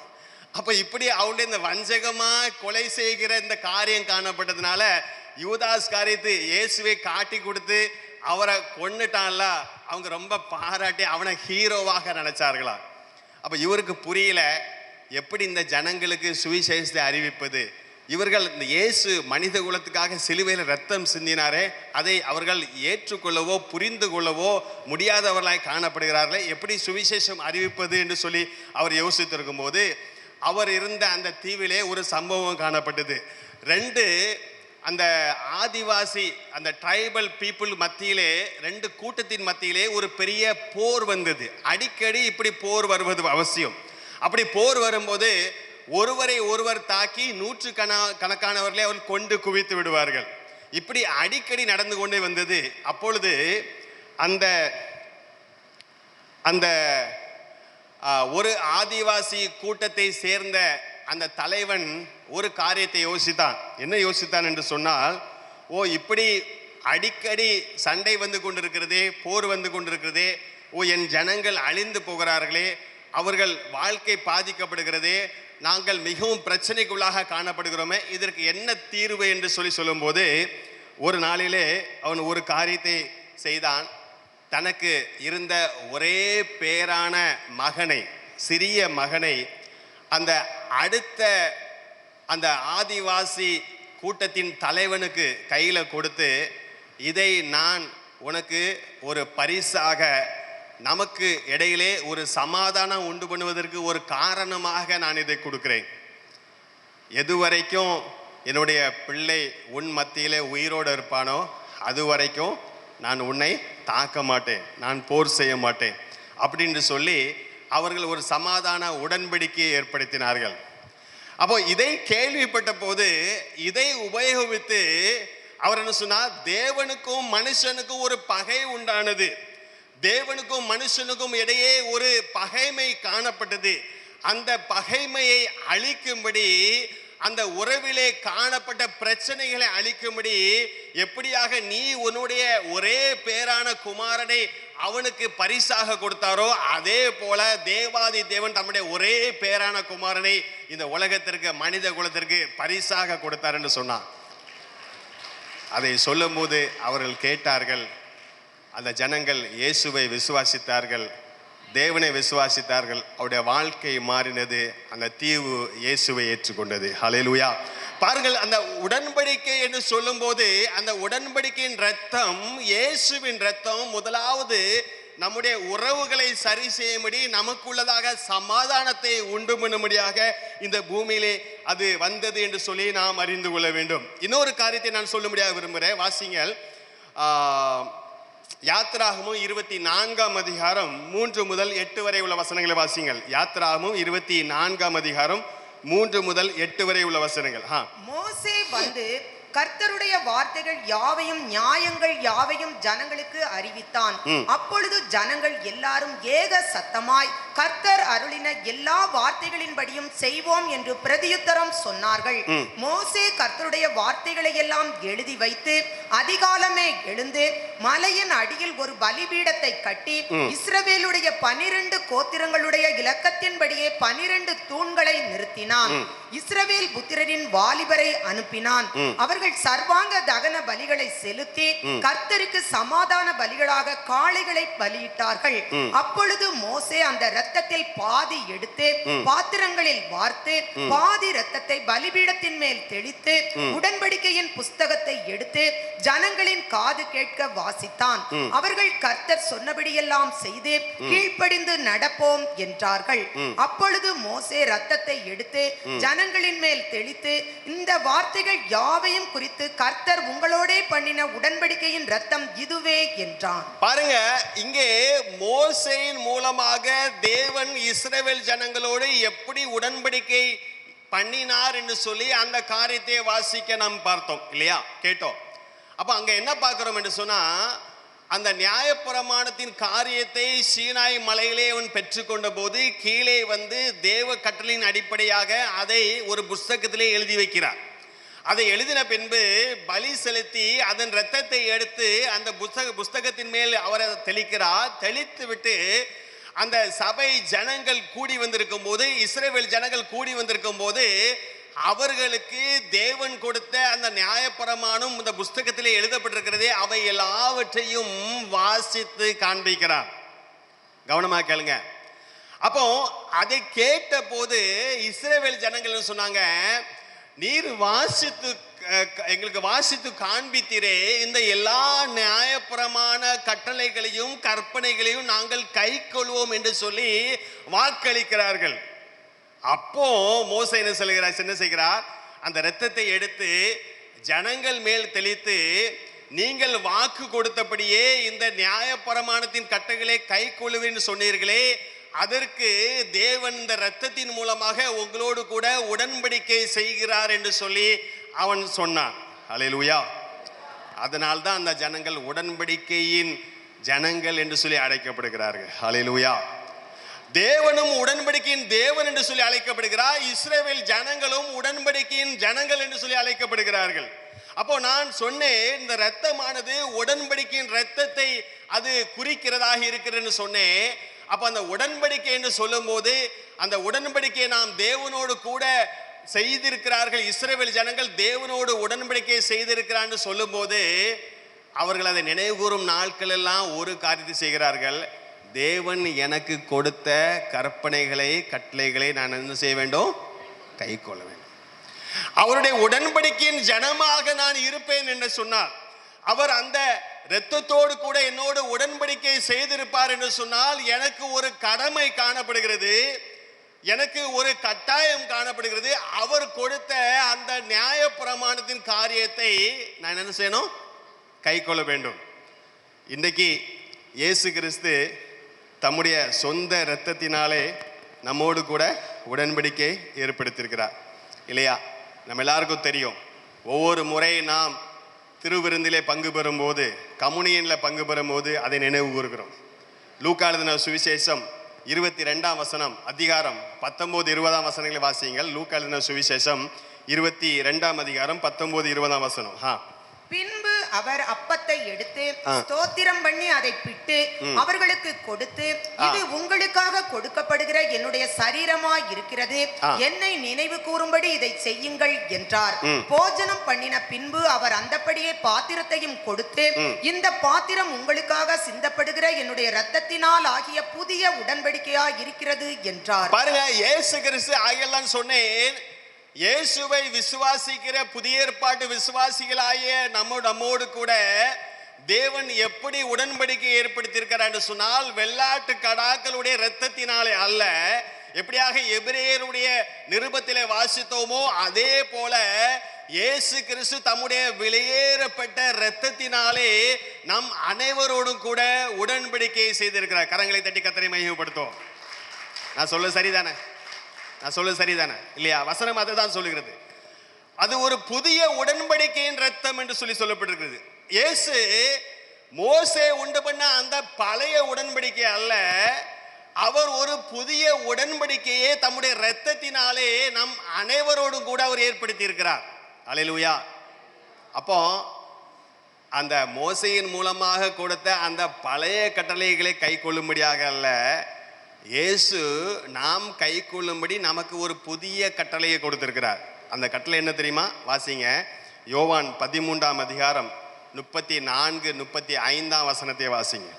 அப்போ இப்படி அவனுடைய இந்த வஞ்சகமாக கொலை செய்கிற இந்த காரியம் காணப்பட்டதுனால யூதாஸ் காரியத்தை இயேசுவை காட்டி கொடுத்து அவரை கொன்னுட்டான்ல, அவங்க ரொம்ப பாராட்டி அவனை ஹீரோவாக நினைச்சார்களா. அப்போ இவருக்கு புரியல எப்படி இந்த ஜனங்களுக்கு சுவிசேஷத்தை அறிவிப்பது. இவர்கள் இந்த இயேசு மனித குலத்துக்காக சிலுவையில் ரத்தம் சிந்தினாரே, அதை அவர்கள் ஏற்றுக்கொள்ளவோ புரிந்து கொள்ளவோ முடியாதவர்களாய் காணப்படுகிறார்களே, எப்படி சுவிசேஷம் அறிவிப்பது என்று சொல்லி அவர் யோசித்திருக்கும் போது அவர் இருந்த அந்த தீவிலே ஒரு சம்பவம் காணப்பட்டது. ரெண்டு அந்த ஆதிவாசி அந்த ட்ரைபல் பீப்புள் மத்தியிலே, ரெண்டு கூட்டத்தின் மத்தியிலே ஒரு பெரிய போர் வந்தது. அடிக்கடி இப்படி போர் வருவது அவசியம். அப்படி போர் வரும்போது ஒருவரை ஒருவர் தாக்கி கணக்கானவர்களே அவர் கொண்டு குவித்து விடுவார்கள். இப்படி அடிக்கடி நடந்து கொண்டே வந்தது. அப்பொழுது அந்த அந்த ஒரு ஆதிவாசி கூட்டத்தை சேர்ந்த அந்த தலைவன் ஒரு காரியத்தை யோசித்தான். என்ன யோசித்தான் என்று சொன்னால், இப்படி அடிக்கடி சண்டை வந்து கொண்டிருக்கிறதே, போர் வந்து கொண்டிருக்கிறதே, என் ஜனங்கள் அழிந்து போகிறார்களே, அவர்கள் வாழ்க்கை பாதிக்கப்படுகிறதே, நாங்கள் மிகவும் பிரச்சனைக்குள்ளாக காணப்படுகிறோமே, இதற்கு என்ன தீர்வு என்று சொல்லும்போது ஒரு நாளிலே அவன் ஒரு காரியத்தை செய்தான். தனக்கு இருந்த ஒரே பேரான மகனை, சிறிய மகனை அந்த அடுத்த அந்த ஆதிவாசி கூட்டத்தின் தலைவனுக்கு கையில் கொடுத்து, இதை நான் உனக்கு ஒரு பரிசாக, நமக்கு இடையிலே ஒரு சமாதானம் உண்டு பண்ணுவதற்கு ஒரு காரணமாக நான் இதை கொடுக்கிறேன். எதுவரைக்கும் என்னுடைய பிள்ளை உன் மத்தியிலே உயிரோடு இருப்பானோ அது வரைக்கும் நான் உன்னை தாக்க மாட்டேன், நான் போர் செய்ய மாட்டேன் அப்படின்னு சொல்லி அவர்கள் ஒரு சமாதான உடன்படிக்கையை ஏற்படுத்தினார்கள். அப்போ இதை கேள்விப்பட்ட போது இதை உபயோகித்து அவர் என்ன சொன்னார், தேவனுக்கும் மனுஷனுக்கும் ஒரு பகை உண்டானது, தேவனுக்கும் மனுஷனுக்கும் இடையே ஒரு பகைமை காணப்பட்டது. அந்த பகைமையை அழிக்கும்படி, அந்த உறவிலே காணப்பட்ட பிரச்சனைகளை அழிக்கும்படி எப்படியாக நீ உன்னுடைய ஒரே பேரான குமாரனை அவனுக்கு பரிசாக கொடுத்தாரோ, அதே போல தேவாதி தேவன் தம்முடைய ஒரே பேரான குமாரனை இந்த உலகத்திற்கு, மனித குலத்திற்கு பரிசாக கொடுத்தார் என்று சொன்னார். அதை சொல்லும் போது அவர்கள் கேட்டார்கள். அந்த ஜனங்கள் இயேசுவை விசுவாசித்தார்கள், தேவனை விசுவாசித்தார்கள். அவருடைய வாழ்க்கை மாறினது. அந்த தீவு இயேசுவை ஏற்றுக்கொண்டது. ஹல்லேலூயா. பாருங்கள், அந்த உடன்படிக்கை என்று சொல்லும் போது அந்த உடன்படிக்கையின் ரத்தம், இயேசுவின் ரத்தம் முதலாவது நம்முடைய உறவுகளை சரி செய்யும்படி, நமக்குள்ளதாக சமாதானத்தை உண்டு பண்ணும்படியாக இந்த பூமியிலே அது வந்தது என்று சொல்லி நாம் அறிந்து கொள்ள வேண்டும். இன்னொரு காரியத்தை நான் சொல்லும்படியாக விரும்புகிறேன். வாசிங்கள், யாத்திராகமும் 24ஆம் அதிகாரம் 3 முதல் 8 வரை உள்ள வசனங்களை வாசிங்கள். யாத்திராகமும் 24ஆம் அதிகாரம் 3 முதல் 8 வரை உள்ள வசனங்கள். மோசே வந்து கர்த்தருடைய வார்த்தைகள் யாவையும் நியாயங்கள் யாவையும் ஜனங்களுக்கு அறிவித்தான். அப்பொழுது ஜனங்கள் எல்லாரும் ஏக சத்தமாய் கர்த்தர் அருளின எல்லா வார்த்தைகளின்படியும் செய்வோம் என்று பிரதியுத்தரம் சொன்னார்கள். மோசே கர்த்தருடைய வார்த்தைகளை எல்லாம் எழுதி வைத்து அதிகாலமே எழுந்து மலையின் அடியில் ஒரு பலிபீடத்தை கட்டி இஸ்ரவேலுடைய 12 கோத்திரங்களுடைய இலக்கத்தின்படியே 12 தூண்களை நிறுத்தினான். இஸ்ரவேல் புத்திரரின் வாலிபரை அனுப்பினான். அவர்கள் சர்வாங்க தகன பலிகளை செலுத்தி கர்த்தருக்கு சமாதான பலிகளாக காளைகளை பலியிட்டார்கள். அப்பொழுது மோசே அந்த இரத்தத்தில் பாதி எடுத்து பாத்திரங்களில் வார்த்து பாதி இரத்தத்தை பலிபீடத்தின் மேல் தெளித்து உடன்படிக்கையின் புஸ்தகத்தை எடுத்து ஜனங்களின் காது கேட்க வாசித்தான். அவர்கள் கர்த்தர் சொன்னபடியெல்லாம் செய்து கீழ்ப்படிந்து நடப்போம் என்றார்கள். அப்பொழுது மோசே இரத்தத்தை எடுத்து ஜனங்களின் மேல் தெளித்து, இந்த வார்த்தைகள் யாவையும் குறித்து கர்த்தர் உங்களோடே பண்ணின உடன்படிக்கையின் ரத்தம் இதுவே என்றான். பாருங்க, இங்கே மோசேயின் மூலமாக தேவன் இஸ்ரவேல் ஜனங்களோடு எப்படி உடன்படிக்கை பண்ணினார் என்று சொல்லி அந்த காரியத்தை வாசிக்க நாம் பார்த்தோம் இல்லையா, கேட்டோம். அப்ப அங்க என்ன பார்க்கிறோம் என்று சொன்னா, அந்த நியாயப்பிரமாணத்தின் காரியத்தை சீனாய் மலையிலே அவன் பெற்றுக்கொண்ட போது கீழே வந்து தேவ கட்டளையின் அடிப்படையாக அதை ஒரு புஸ்தகத்திலே எழுதி வைக்கிறார். அதை எழுதின பின்பு பலி செலுத்தி அதன் இரத்தத்தை எடுத்து அந்த புஸ்தகத்தின் மேல் அவரை தெளிக்கிறார். தெளித்து விட்டு அந்த சபை ஜனங்கள் கூடி வந்திருக்கும் போது, இஸ்ரவேல் ஜனங்கள் கூடி வந்திருக்கும் போது அவர்களுக்கு தேவன் கொடுத்த அந்த நியாயப்பிரமாணம் இந்த புஸ்தகத்திலே எழுதப்பட்டிருக்கிறதே, அவை எல்லாவற்றையும் வாசித்து காண்பிக்கிறார். கவனமா கேளுங்க. அப்போ அதை கேட்ட போது இஸ்ரவேல் ஜனங்கள் சொன்னாங்க, நீர் வாசித்து எங்களுக்கு வாசித்து காண்பித்தீரே, இந்த எல்லா நியாயப்பிரமாண கட்டளைகளையும் கற்பனைகளையும் நாங்கள் கை கொள்வோம் என்று சொல்லி வாக்களிக்கிறார்கள். அப்போ மோசே என்ன செய்கிறார், அந்த இரத்தத்தை எடுத்து ஜனங்கள் மேல் தெளித்து, நீங்கள் வாக்கு கொடுத்தபடியே இந்த நியாயப்பிரமாணத்தின் கட்டளைகளை கை கொள்ளுவேன்னு சொன்னீர்களே, அதற்கு தேவன் இந்த இரத்தத்தின் மூலமாக உங்களோடு கூட உடன்படிக்கை செய்கிறார் என்று சொல்லி அவன் சொன்னான். அல்லேலூயா. அதனால்தான் அந்த ஜனங்கள் உடன்படிக்கையின் ஜனங்கள் என்று சொல்லி அழைக்கப்படுகிறார்கள். அல்லேலூயா. தேவனும் உடன்படிக்கையின் தேவன் என்று சொல்லி அழைக்கப்படுகிறார். இஸ்ரவேல் ஜனங்களும் உடன்படிக்கையின் ஜனங்கள் என்று சொல்லி அழைக்கப்படுகிறார்கள். அப்போ நான் சொன்னேன், இந்த இரத்தமானது உடன்படிக்கையின் இரத்தத்தை அது குறிக்கிறதாக இருக்கிறதுன்னு சொன்னேன். அப்போ அந்த உடன்படிக்கை என்று சொல்லும் போது அந்த உடன்படிக்கையை நாம் தேவனோடு கூட செய்திருக்கிறார்கள். இஸ்ரவேல் ஜனங்கள் தேவனோடு உடன்படிக்கை செய்திருக்கிறான்னு சொல்லும் போது அவர்கள் அதை நினைவு கூறும் நாட்கள் எல்லாம் ஒரு காரியத்தை செய்கிறார்கள். தேவன் எனக்கு கொடுத்த கற்பனைகளை கட்டளைகளை நான் என்ன செய்ய வேண்டும், கை கொள்ள வேண்டும். அவருடைய உடன்படிக்கையின் ஜனமாக நான் இருப்பேன் என்று சொன்னார். அவர் அந்த இரத்தத்தோடு கூட என்னோடு உடன்படிக்கை செய்திருப்பார் என்று சொன்னால் எனக்கு ஒரு கடமை காணப்படுகிறது, எனக்கு ஒரு கட்டாயம் காணப்படுகிறது. அவர் கொடுத்த அந்த நியாயப்பிரமாணத்தின் காரியத்தை நான் என்ன செய்யணும், கை கொள்ள வேண்டும். இன்றைக்கு இயேசு கிறிஸ்து தம்முடைய சொந்த இரத்தத்தினாலே நம்மோடு கூட உடன்படிக்கை ஏற்படுத்தியிருக்கிறார் இல்லையா? நம்ம எல்லாருக்கும் தெரியும், ஒவ்வொரு முறை நாம் திருவிருந்திலே பங்கு பெறும்போது, கம்யூனியனில் பங்கு பெறும்போது அதை நினைவு கூறுகிறோம். லூக்கா எழுதின சுவிசேஷம் 22ஆம் வசனம் அதிகாரம் 19-20 வசனங்களை வாசியுங்கள். லூக்கா எழுதின சுவிசேஷம் 22ஆம் அதிகாரம் 19-20 வசனம். பின்பு அவர் அப்பத்தை எடுத்து ஸ்தோத்திரம் பண்ணி அதை பிட்டு அவர்களுக்கு கொடுத்து, இது உங்களுக்காக கொடுக்கப்படுகிற என்னுடைய சரீரமாய் இருக்கிறது, என்னை நினைவு கூறும்படி இதை செய்யுங்கள் என்றார். போஜனம் பண்ணின பின்பு அவர் அந்தபடியே பாத்திரத்தையும் கொடுத்து, இந்த பாத்திரம் உங்களுக்காக சிந்தப்படுகிற என்னுடைய இரத்தத்தினால் ஆகிய புதிய உடன்படிக்கையாய் இருக்கிறது என்றார். பாருங்க, இயேசு கிறிஸ்து ஆகலாம் சொன்னேன், இயேசுவை விசுவாசிக்கிற புதிய ஏற்பாட்டு விசுவாசிகளாகிய நம்மோடு கூட தேவன் எப்படி உடன்படிக்கை ஏற்படுத்தியிருக்கிறார் என்று சொன்னால், வெள்ளாட்டு கடாக்களுடைய இரத்தத்தினாலே அல்ல. எப்படியாக எபிரேயருடைய நிருபத்திலே வாசித்தோமோ அதே போல இயேசு கிறிஸ்து தம்முடைய வெளியேறப்பட்ட இரத்தத்தினாலே நம் அனைவரோடும் கூட உடன்படிக்கை செய்திருக்கிறார். கரங்களை தட்டி கர்த்தரை மகிமைப்படுத்துவோம். நான் சொல்ல சரிதானே? நான் சொல்ல சரிதானே இல்லையா? வசனம் அதை தான் சொல்லுகிறது. அது ஒரு புதிய உடன்படிக்கையின் ரத்தம் என்று சொல்லி சொல்லப்பட்டிருக்கிறது. இயேசு மோசே உண்டு பண்ண அந்த பழைய உடன்படிக்கை அல்ல, அவர் ஒரு புதிய உடன்படிக்கையை தம்முடைய இரத்தத்தினாலே நம் அனைவரோடும் கூட அவர் ஏற்படுத்தி இருக்கிறார். அல்லேலூயா. அப்போ அந்த மோசையின் மூலமாக கொடுத்த அந்த பழைய கட்டளைகளை கை கொள்ளும்படியாக அல்ல, இயேசு நாம் கை கொள்ளும்படி நமக்கு ஒரு புதிய கட்டளையை கொடுத்திருக்கிறார். அந்த கட்டளை என்ன தெரியுமா? வாசிங்க. யோவான் 13ஆம் அதிகாரம் 34-35 வசனத்தை வாசிங்க.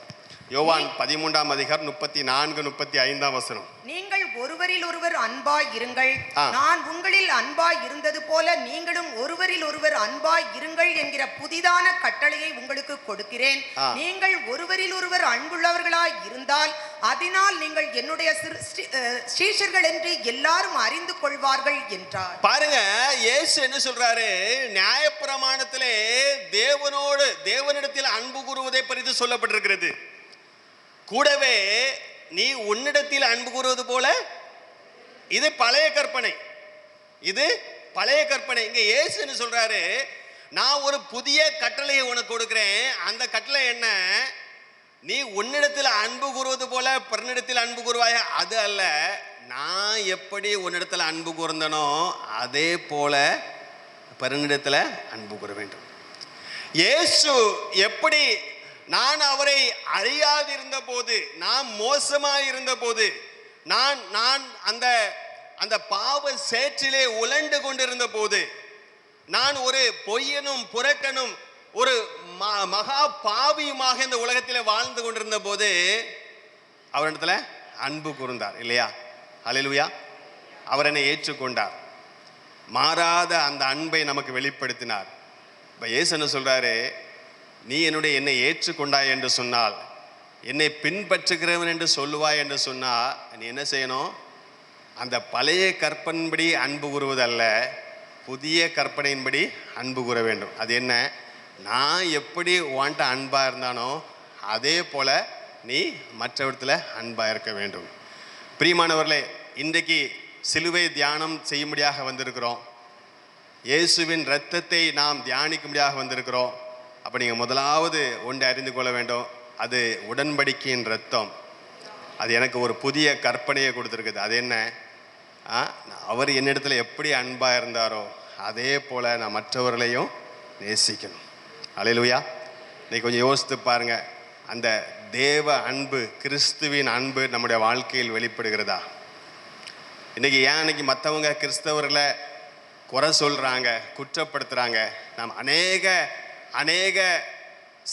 யோவான் 13ஆம் அதிகாரம் 34-35 வசனம். நீங்கள் ஒருவரில் ஒருவர் அன்பாய் இருங்கள், நான் உங்களில் அன்பாய் இருந்தது போல நீங்களும் ஒருவரில் ஒருவர் அன்பாய் இருங்கள் என்கிற புதிதான கட்டளையை உங்களுக்கு கொடுக்கிறேன். நீங்கள் ஒருவரில் ஒருவர் அன்புள்ளவர்களாய் இருந்தால் அதனால் நீங்கள் என்னுடைய சீஷர்கள் என்று எல்லாரும் அறிந்து கொள்வார்கள் என்றார். பாருங்க, இயேசு என்ன சொல்றாரு? நியாயப்பிரமாணத்திலே தேவனிடத்தில் அன்பு கூறுவதை பற்றி சொல்லப்பட்டிருக்கிறது. கூடவே நீ உன்னிடத்தில் அன்பு கூறுவது போல, இது பழைய கற்பனை, இது பழைய கற்பனை. இங்க இயேசு என்ன சொல்றாரு? நான் ஒரு புதிய கட்டளையை உனக்கு கொடுக்கிறேன். அந்த கட்டளை என்ன? நீ உன்னிடத்தில் அன்பு கூறுவது போல பிறனிடத்தில் அன்பு கூறுவாய். அது அல்ல, நான் எப்படி உன்னிடத்தில் அன்பு கூர்ந்தனோ அதே போல பிறனிடத்தில் அன்பு கூற வேண்டும். இயேசு எப்படி நான் அவரை அறியாதிருந்த போது, நான் மோசமாக இருந்த போது, நான் அந்த பாவ சேற்றிலே உலண்டு கொண்டிருந்த போது, நான் ஒரு பொய்யனும் புரட்டனும் ஒரு மகா பாவியுமாக இந்த உலகத்தில் வாழ்ந்து கொண்டிருந்த போது அவரிடத்துல அன்பு கூர்ந்தார் இல்லையா? அல்லேலூயா. அவர் என்னை ஏற்றுக்கொண்டார், மாறாத அந்த அன்பை நமக்கு வெளிப்படுத்தினார். இப்போ இயேசு என்ன சொல்றாரு? நீ என்னை ஏற்றுக்கொண்டாய் என்று சொன்னால், என்னை பின்பற்றுகிறவன் என்று சொல்லுவாய் என்று சொன்னால், நீ என்ன செய்யணும்? அந்த பழைய கற்பனையின்படி அன்பு கூறுவதல்ல, புதிய கற்பனையின்படி அன்பு கூற வேண்டும். அது என்ன? நான் எப்படி உன்கிட்ட அன்பாக இருந்தானோ அதே போல் நீ மற்றவர்களில் அன்பாக இருக்க வேண்டும். பிரியமானவர்களே, இன்றைக்கு சிலுவை தியானம் செய்யும்படியாக வந்திருக்கிறோம். இயேசுவின் இரத்தத்தை நாம் தியானிக்கும்படியாக வந்திருக்கிறோம். அப்போ நீங்கள் முதலாவது ஒன்றை அறிந்து கொள்ள வேண்டும், அது உடன்படிக்கையின் இரத்தம். அது எனக்கு ஒரு புதிய கற்பனையை கொடுத்துருக்குது. அது என்ன? அவர் என்னிடத்துல எப்படி அன்பாக இருந்தாரோ அதே போல் நான் மற்றவர்களையும் நேசிக்கணும். அல்லேலூயா. இன்னைக்கு கொஞ்சம் யோசித்து பாருங்கள், அந்த தேவ அன்பு, கிறிஸ்துவின் அன்பு நம்முடைய வாழ்க்கையில் வெளிப்படுகிறதா? இன்றைக்கி ஏன் இன்னைக்கு மற்றவங்க கிறிஸ்தவர்களை குறை சொல்கிறாங்க, குற்றப்படுத்துகிறாங்க? நாம் அநேக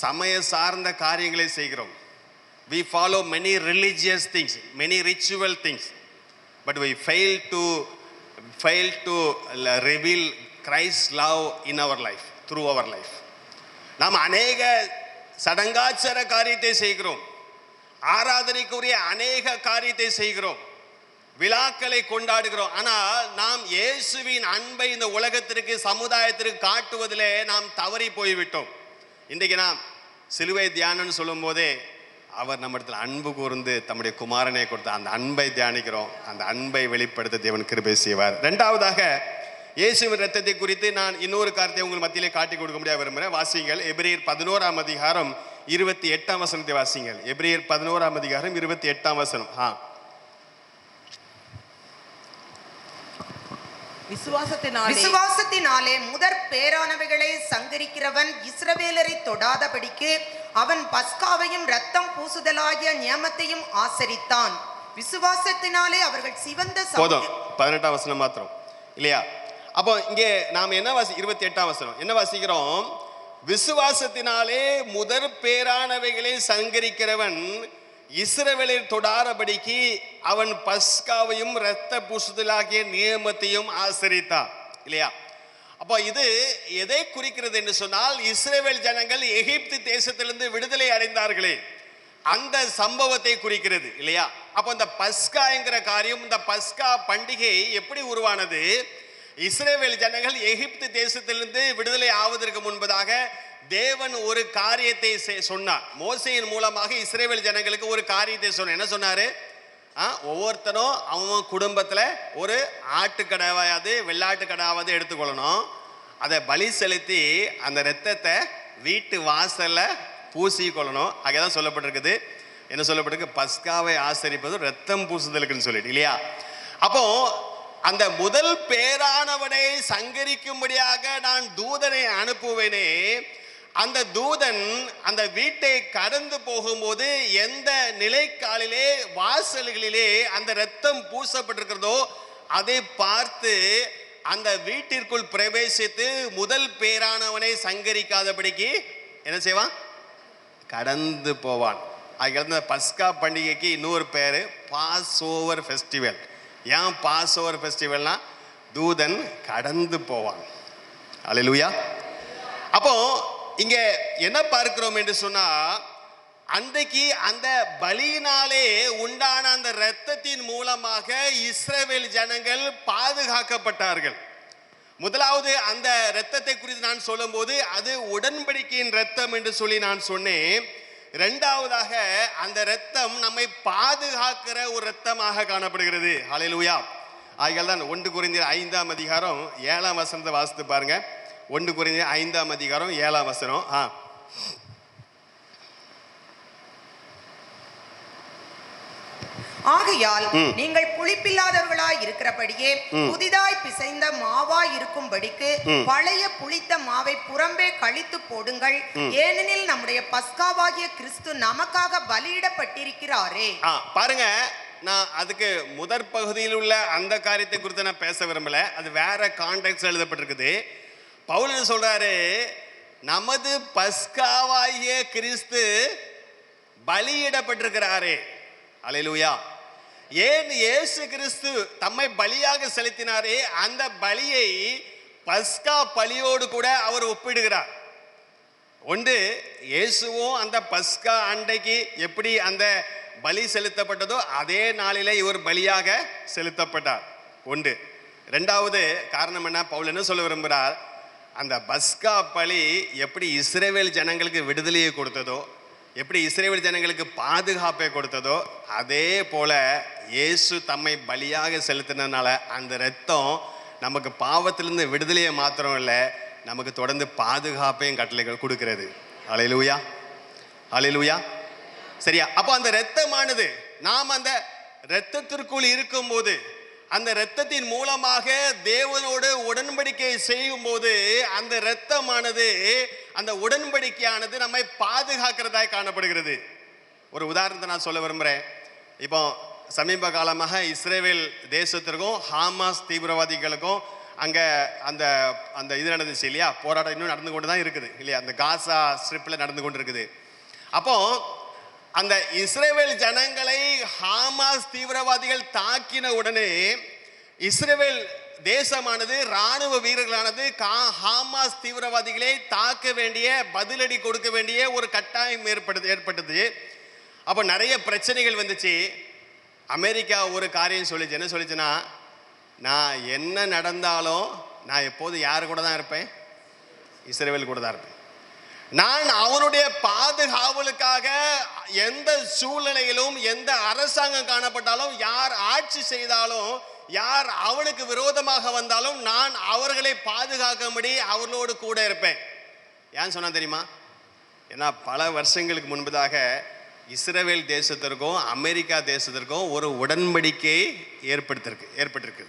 சமய சார்ந்த காரியங்களை செய்கிறோம். We follow many religious things, many ritual things, but we fail to reveal Christ's love in our life, through our life. நாம் அநேக சடங்காச்சார காரியத்தை செய்கிறோம், ஆராதனைக்குரிய அநேக காரியத்தை செய்கிறோம், விழாக்களை கொண்டாடுகிறோம். ஆனால் நாம் இயேசுவின் அன்பை இந்த உலகத்திற்கு, சமுதாயத்திற்கு காட்டுவதிலே நாம் தவறி போய்விட்டோம். இன்றைக்கு நாம் சிலுவை தியானம்னு சொல்லும் போதே அவர் நம்ம இடத்துல அன்பு கூர்ந்து தம்முடைய குமாரனை கொடுத்த அந்த அன்பை தியானிக்கிறோம். அந்த அன்பை வெளிப்படுத்த தேவன் கிருபை செய்வார். இரண்டாவதாக, இயேசுவின் இரத்தத்தை குறித்து நான் இன்னொரு காரியத்தை உங்கள் மத்தியிலே காட்டி கொடுக்க முடியாது விரும்புகிறேன். வாசிங்கள் எபிரேயர் 11ஆம் அதிகாரம் 28ஆம் வசனத்தை வாசிங்கள். எபிரேயர் 11ஆம் அதிகாரம் 28ஆம் வசனம். விசுவாசத்தினாலே முதற் பேரானவைகளை சங்கரிக்கிறவன் இஸ்ரவேலரை தொடாதபடிக்கு அவன் பஸ்காவையும் இரத்தம் பூசுதலாகிய நியமத்தையும் ஆசரித்தான். விசுவாசத்தினாலே அவர்கள் சிவந்த போதும். 18ஆம் வசனம் மாத்திரம் இல்லையா? அப்போ இங்கே நாம் என்ன 28ஆம் வசனம் என்ன வாசிக்கிறோம்? விசுவாசத்தினாலே முதற் பேரானவைகளை சங்கரிக்கிறவன் இஸ்ரவேலர் தொடாதபடிக்கு அவன் பஸ்காவையும் இரத்த பூசுதலாகிய நியமத்தையும் ஆசரித்தான் இல்லையா? அப்போ இது எதை குறிக்கிறது என்று சொன்னால், இஸ்ரவேல் ஜனங்கள் எகிப்து தேசத்திலிருந்து விடுதலை அடைந்தார்களே அந்த சம்பவத்தை குறிக்கிறது இல்லையா? அப்போ இந்த பஸ்கா என்கிற காரியம், இந்த பஸ்கா பண்டிகை எப்படி உருவானது? இஸ்ரவேல் ஜனங்கள் எகிப்து தேசத்திலிருந்து விடுதலை ஆவதற்கு முன்பதாக தேவன் ஒரு காரியத்தை சொன்னார். மோசேயின் மூலமாக இஸ்ரவேல் ஜனங்களுக்கு ஒரு காரியத்தை சொன்னார். என்ன சொன்னாரு? ஒவ்வொருத்தரும் அவன் குடும்பத்தில் ஒரு ஆட்டுக்கடாவது வெள்ளாட்டுக்கடாவது எடுத்துக்கொள்ளணும். அதை பலி செலுத்தி அந்த இரத்தத்தை வீட்டு வாசலில் பூசிக்கொள்ளணும். அங்கேதான் சொல்லப்பட்டிருக்குது. என்ன சொல்லப்பட்டிருக்கு? பஸ்காவை ஆசரிப்பது ரத்தம் பூசுதலுக்குன்னு சொல்லிட்டு இல்லையா? அப்போ அந்த முதல் பேரானவனை சங்கரிக்கும்படியாக நான் தூதனை அனுப்புவேனே, அந்த தூதன் அந்த வீட்டை கடந்து போகும்போது எந்த நிலைக்காலிலே வாசல்களிலே அந்த இரத்தம் பூசப்பட்டிருக்கிறதோ அதை பார்த்து அந்த வீட்டிற்குள் பிரவேசித்து முதல் பேரானவனை சங்கரிக்காதபடிக்கு என்ன செய்வான்? கடந்து போவான். அதுக்கு பஸ்கா பண்டிகைக்கு இன்னொரு பேர் பாஸ் ஓவர் ஃபெஸ்டிவல். ஏன் பாஸ் ஓவர் ஃபெஸ்டிவல்னா தூதன் கடந்து போவான். அல்லேலூயா. அப்போ இங்க என்ன பார்க்கிறோம் என்று சொன்னா, அன்றைக்கு அந்த பலியினாலே உண்டான அந்த இரத்தத்தின் மூலமாக இஸ்ரவேல் ஜனங்கள் பாதுகாக்கப்பட்டார்கள். முதலாவது அந்த இரத்தத்தை குறித்து நான் சொல்லும் போது அது உடன்படிக்கையின் இரத்தம் என்று சொல்லி நான் சொன்னேன். இரண்டாவதாக அந்த இரத்தம் நம்மை பாதுகாக்கிற ஒரு இரத்தமாக காணப்படுகிறது. ஹல்லேலூயா. ஆகையால் தான் 1 கொரிந்தியர் 5ஆம் அதிகாரம் 7ஆம் வசனத்தை வாசித்து பாருங்க. 1 கொரிந்தியர் 5ஆம் அதிகாரம் 7ஆம் வசனம். ஆகையால் நீங்கள் புளிப்பில்லாதவர்களாய் இருக்கிறபடியே புதிதாய் பிசைந்த மாவாய் இருக்கும்படிக்கு பழைய புளித்த மாவை புறம்பே கழித்து போடுங்கள். ஏனெனில் நம்முடைய பஸ்காவாகிய கிறிஸ்து நமக்காக பலியிடப்பட்டிருக்கிறாரே. பாருங்க, நான் அதுக்கு முதற் பகுதியில் உள்ள அந்த காரியத்தை குறித்து நான் பேச விரும்பல. அது வேற கான்டெக்ஸ்ட் எழுதப்பட்டிருக்குது. பவுல் என்ன சொல்றாரு? நமது பஸ்காவாகிய கிறிஸ்து பலியிடப்பட்டிருக்கிறாரே. அல்லேலூயா. ஏன் இயேசு கிறிஸ்து தம்மை பலியாக செலுத்தினாரே, அந்த பலியை பஸ்கா பலியோடு கூட அவர் ஒப்பிடுகிறார். ஒன்று, இயேசுவும் அந்த பஸ்கா அண்டைக்கு எப்படி அந்த பலி செலுத்தப்பட்டதோ அதே நாளிலே இவர் பலியாக செலுத்தப்பட்டார். ஒன்று. ரெண்டாவது காரணம் என்ன, பவுல் என்ன சொல்ல விரும்புகிறார், அந்த பஸ்கா பலி எப்படி இஸ்ரவேல் ஜனங்களுக்கு விடுதலையை கொடுத்ததோ, எப்படி இஸ்ரவேல் ஜனங்களுக்கு பாதுகாப்பை கொடுத்ததோ, அதே போல இயேசு தம்மை பலியாக செலுத்தினதுனால அந்த இரத்தம் நமக்கு பாவத்திலிருந்து விடுதலையை மாத்திரம் இல்லை, நமக்கு தொடர்ந்து பாதுகாப்பையும் கட்டளைகள் கொடுக்கிறது. அல்லேலூயா, அல்லேலூயா. சரியா? அப்போ அந்த இரத்தமானது நாம் அந்த இரத்தத்திற்குள் இருக்கும்போது, அந்த இரத்தத்தின் மூலமாக தேவனோடு உடன்படிக்கை செய்யும் போது, அந்த இரத்தமானது, அந்த உடன்படிக்கையானது நம்மை பாதுகாக்கிறதாய் காணப்படுகிறது. ஒரு உதாரணத்தை நான் சொல்ல விரும்புகிறேன். இப்போ சமீப காலமாக இஸ்ரேல் தேசத்திற்கும் ஹமாஸ் தீவிரவாதிகளுக்கும் அங்கே அந்த அந்த இது நடந்துச்சு இல்லையா, போராட்டம் இன்னும் நடந்து கொண்டு தான் இருக்குது இல்லையா, அந்த காசா ஸ்ட்ரிப்பில் நடந்து கொண்டு இருக்குது. அப்போ அந்த இஸ்ரேல் ஜனங்களை ஹமாஸ் தீவிரவாதிகள் தாக்கின உடனே இஸ்ரேல் தேசமானது, இராணுவ வீரர்களானது ஹமாஸ் தீவிரவாதிகளை தாக்க வேண்டிய, பதிலடி கொடுக்க வேண்டிய ஒரு கட்டாயம் ஏற்பட்டது. அப்போ நிறைய பிரச்சனைகள் வந்துச்சு. அமெரிக்கா ஒரு காரியம் சொல்லிச்சு. என்ன சொல்லிச்சுன்னா, நான் என்ன நடந்தாலும் நான் எப்போது யார் கூட தான் இருப்பேன், இஸ்ரேல் கூட தான் இருப்பேன். நான் அவனுடைய பாதுகாவலுக்காக எந்த சூழ்நிலையிலும், எந்த அரசாங்கம் காணப்பட்டாலும், யார் ஆட்சி செய்தாலும், யார் அவனுக்கு விரோதமாக வந்தாலும் நான் அவர்களை பாதுகாக்கும்படி அவர்களோடு கூட இருப்பேன். ஏன் சொன்னா தெரியுமா? ஏன்னா பல வருஷங்களுக்கு முன்பதாக இஸ்ரேல் தேசத்திற்கும் அமெரிக்கா தேசத்திற்கும் ஒரு உடன்படிக்கை ஏற்பட்டிருக்கு.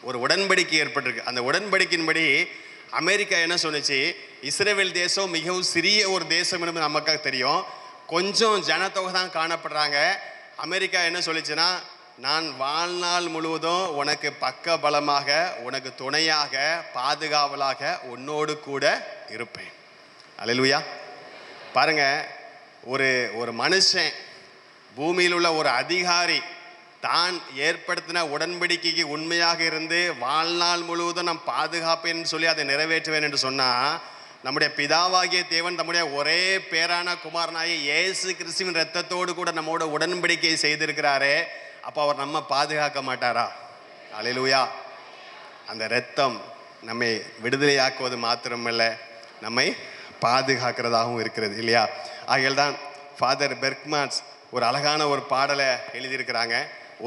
ஒரு உடன்படிக்கை ஏற்பட்டிருக்கு. அந்த உடன்படிக்கையின்படி அமெரிக்கா என்ன சொன்னிச்சு, இஸ்ரேல் தேசம் மிகவும் சிறிய ஒரு தேசம் என்பது நமக்காக தெரியும், கொஞ்சம் ஜனத்தொகை தான் காணப்படுறாங்க. அமெரிக்கா என்ன சொல்லிச்சுன்னா, நான் வாழ்நாள் முழுவதும் உனக்கு பக்க பலமாக, உனக்கு துணையாக, பாதுகாவலாக உன்னோடு கூட இருப்பேன். அல்லேலூயா. பாருங்க, ஒரு மனுஷன், பூமியில் உள்ள ஒரு அதிகாரி தான் ஏற்படுத்தின உடன்படிக்கைக்கு உண்மையாக இருந்து வாழ்நாள் முழுவதும் நான் பாதுகாப்பேன்னு சொல்லி அதை நிறைவேற்றுவேன் என்று சொன்னால், நம்முடைய பிதாவாகிய தேவன் தம்முடைய ஒரே பேரான குமாரனாகிய இயேசு கிறிஸ்துவின் இரத்தத்தோடு கூட நம்மோட உடன்படிக்கை செய்திருக்கிறாரே, அப்போ அவர் நம்ம பாதுகாக்க மாட்டாரா? அல்லேலூயா. அந்த இரத்தம் நம்மை விடுதலையாக்குவது மாத்திரமல்ல, நம்மை பாதுகாக்கிறதாகவும் இருக்கிறது இல்லையா? ஆகையால் தான் ஃபாதர் பெர்க்மான்ஸ் ஒரு அழகான ஒரு பாடலை எழுதியிருக்கிறாங்க.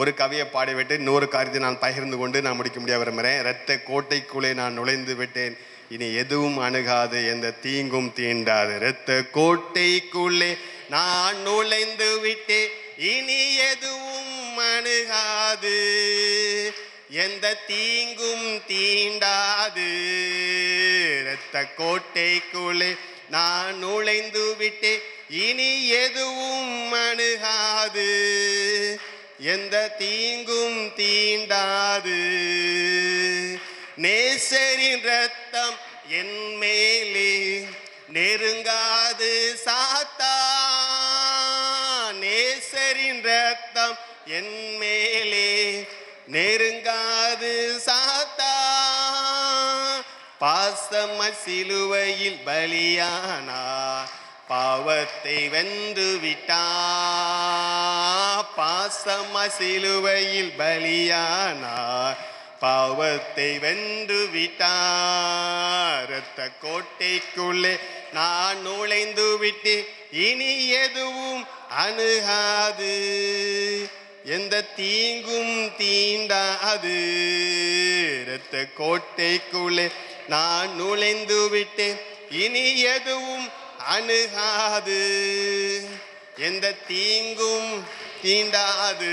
ஒரு கவியை பாடிவிட்டு இன்னொரு காரியத்தை நான் பகிர்ந்து கொண்டு நான் முடிக்க முடிய விரும்புகிறேன். இரத்த கோட்டைக்குள்ளே நான் நுழைந்து விட்டேன், இனி எதுவும் அணுகாது, எந்த தீங்கும் தீண்டாது. இரத்த கோட்டைக்குள்ளே நான் நுழைந்து விட்டேன், இனி எதுவும் அணுகாது, எந்த தீங்கும் தீண்டாது. இரத்த கோட்டைக்குள்ளே நான் நுழைந்து விட்டேன், இனி எதுவும் அணுகாது, எந்த தீங்கும் தீண்டாது. நேசரின் இரத்தம் என் மேலே நெருங்காது சாத்தான், நேசரின் இரத்தம் என் மேலே நெருங்காது சாத்தான். பாசம சிலுவையில் பலியானார், பாவத்தை வென்று விட்டார். பாசம சிலுவையில் பலியானார், பாவத்தை வென்று விட்டார். இரத்த கோட்டைக்குள்ளே நான் நுழைந்து விட்டு, இனி எதுவும் அணுகாது, எந்த தீங்கும் தீண்டாது. இரத்த கோட்டைக்குள்ளே நான் நுழைந்து விட்டு, இனி எதுவும் அணுகாது, எந்த தீங்கும் தீண்டாது.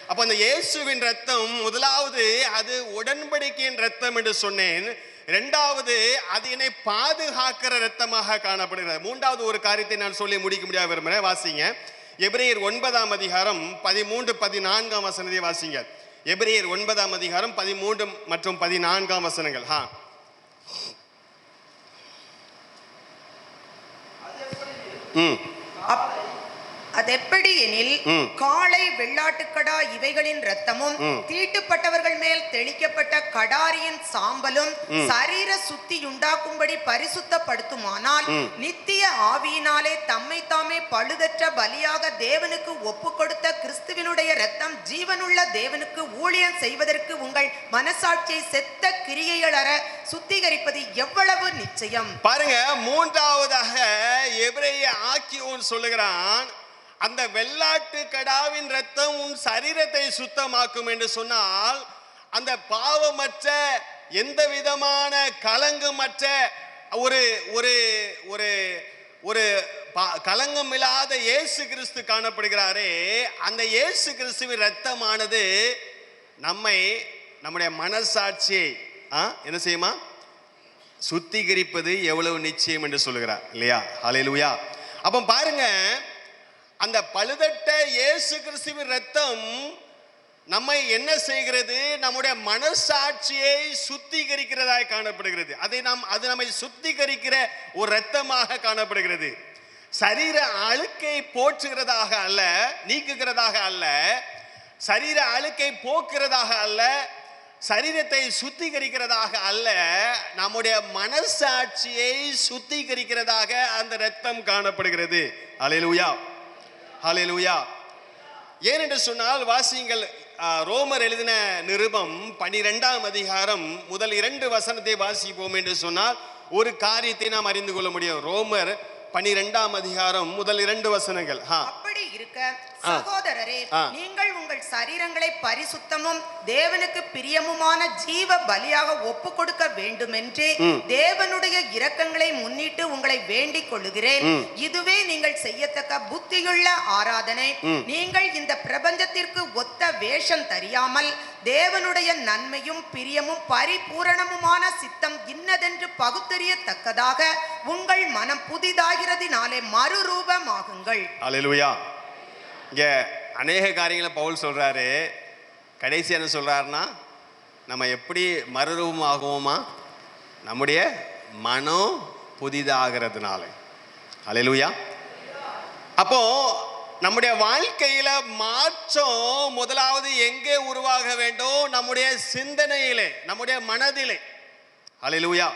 அப்ப அந்த இயேசுவின் ரத்தம் முதலாவது அது உடன்படிக்கையின் ரத்தம் என்று சொன்னேன். இரண்டாவது அது என்னை பாதுகாக்கிற ரத்தமாக காணப்படுகிறது. மூன்றாவது ஒரு காரியத்தை நான் சொல்லி முடிக்க முடியாது விரும்புகிறேன். வாசிங்க எபிரேயர் 9 அதிகாரம் 13, 14 வசனத்தை வாசிங்க. எபிரேயர் 9 அதிகாரம் 13 மற்றும் 14 வசனங்கள். அதெப்படி எனில் காளை வெள்ளாட்டுக்கடா இவைகளின் இரத்தமும் தீட்டுப்பட்டவர்கள் மேல் தெளிக்கப்பட்ட கடாரியின் சாம்பலும் சரீர சுத்தியுண்டாக்கும்படி பரிசுத்தப்படுத்துமானால் நித்திய ஆவியினாலே தம்மை தாமே பழுதற்ற பலியாக தேவனுக்கு ஒப்பு கொடுத்த கிறிஸ்துவினுடைய இரத்தம் ஜீவனுள்ள தேவனுக்கு ஊழியம் செய்வதற்கு உங்கள் மனசாட்சியை செத்த கிரியைகள் அற சுத்திகரிப்பது எவ்வளவு நிச்சயம். பாருங்க, மூன்றாவதாக எபிரேய ஆக்கியோன் சொல்லுகிறான், அந்த வெள்ளாட்டு கடாவின் இரத்தம் உன் சரீரத்தை சுத்தமாக்கும் என்று சொன்னால், அந்த பாவமற்ற எந்த விதமான கலங்கமற்ற ஒரு ஒரு ஒரு ஒரு கலங்கம் இல்லாத இயேசு கிறிஸ்து காணப்படுகிறாரே, அந்த இயேசு கிறிஸ்துவின் இரத்தமானது நம்முடைய மனசாட்சியை என்ன செய்யுமா? சுத்திகரிப்பது எவ்வளவு நிச்சயம் என்று சொல்லுகிறார் இல்லையா? ஹல்லேலூயா. அப்ப பாருங்க, அந்த பழுதட்ட இயேசு கிறிஸ்துவின் இரத்தம் நம்மை என்ன செய்கிறது? நம்முடைய மனசாட்சியை சுத்திகரிக்கிறதாய் காணப்படுகிறது. அது நம்மை சுத்திகரிக்கிற ஒரு இரத்தமாக காணப்படுகிறது. சரீர அழுக்கை போற்றுகிறதாக அல்ல, நீக்குகிறதாக அல்ல, சரீர அழுக்கை போக்குறதாக அல்ல, சரீரத்தை சுத்திகரிக்கிறதாக அல்ல, நம்முடைய மனசாட்சியை சுத்திகரிக்கிறதாக அந்த இரத்தம் காணப்படுகிறது. ஹல்லேலூயா, ஹல்லேலூயா. ஏனென்று சொன்னால், வாசியுங்கள், ரோமர் எழுதின நிருபம் 12ஆம் அதிகாரம் முதல் 2 வசனத்தை வாசிப்போம் என்று சொன்னால் ஒரு காரியத்தை நாம் அறிந்து கொள்ள முடியும். ரோமர் 12ஆம் அதிகாரம் முதல் 2 வசனங்கள். அப்படி இருக்க சகோதரரே, நீங்கள் உங்கள் சரீரங்களை பரிசுத்தமும் தேவனுக்கு பிரியமுமான ஜீவ பலியாக ஒப்பு கொடுக்க வேண்டும் என்று தேவனுடைய இரக்கங்களை முன்னிட்டு உங்களை வேண்டிக் கொள்ளுகிறேன். இதுவே நீங்கள் செய்யத்தக்க புத்தியுள்ள ஆராதனை. நீங்கள் இந்த பிரபஞ்சத்திற்கு ஒத்த வேஷம் தெரியாமல் தேவனுடைய நன்மையும் பிரியமும் பரிபூரணமுமான சித்தம் இன்னதென்று பகுத்தறியத்தக்கதாக உங்கள் மனம் புதிதாகிறதினாலே மறுரூபமாகுங்கள். அல்லேலூயா. இங்க அநேக காரியங்களை பவுல் சொல்றாரு. கடைசி என்ன சொல்றாருன்னா, நம்ம எப்படி மறுரூபம் ஆகுவோமா? நம்முடைய மனம் புதிதாகிறதுனால. அல்லேலூயா. அப்போ நம்முடைய வாழ்க்கையில மாற்றம் முதலாவது எங்கே உருவாக வேண்டும்? நம்முடைய சிந்தனையிலே, நம்முடைய மனதிலே. அல்லேலூயா.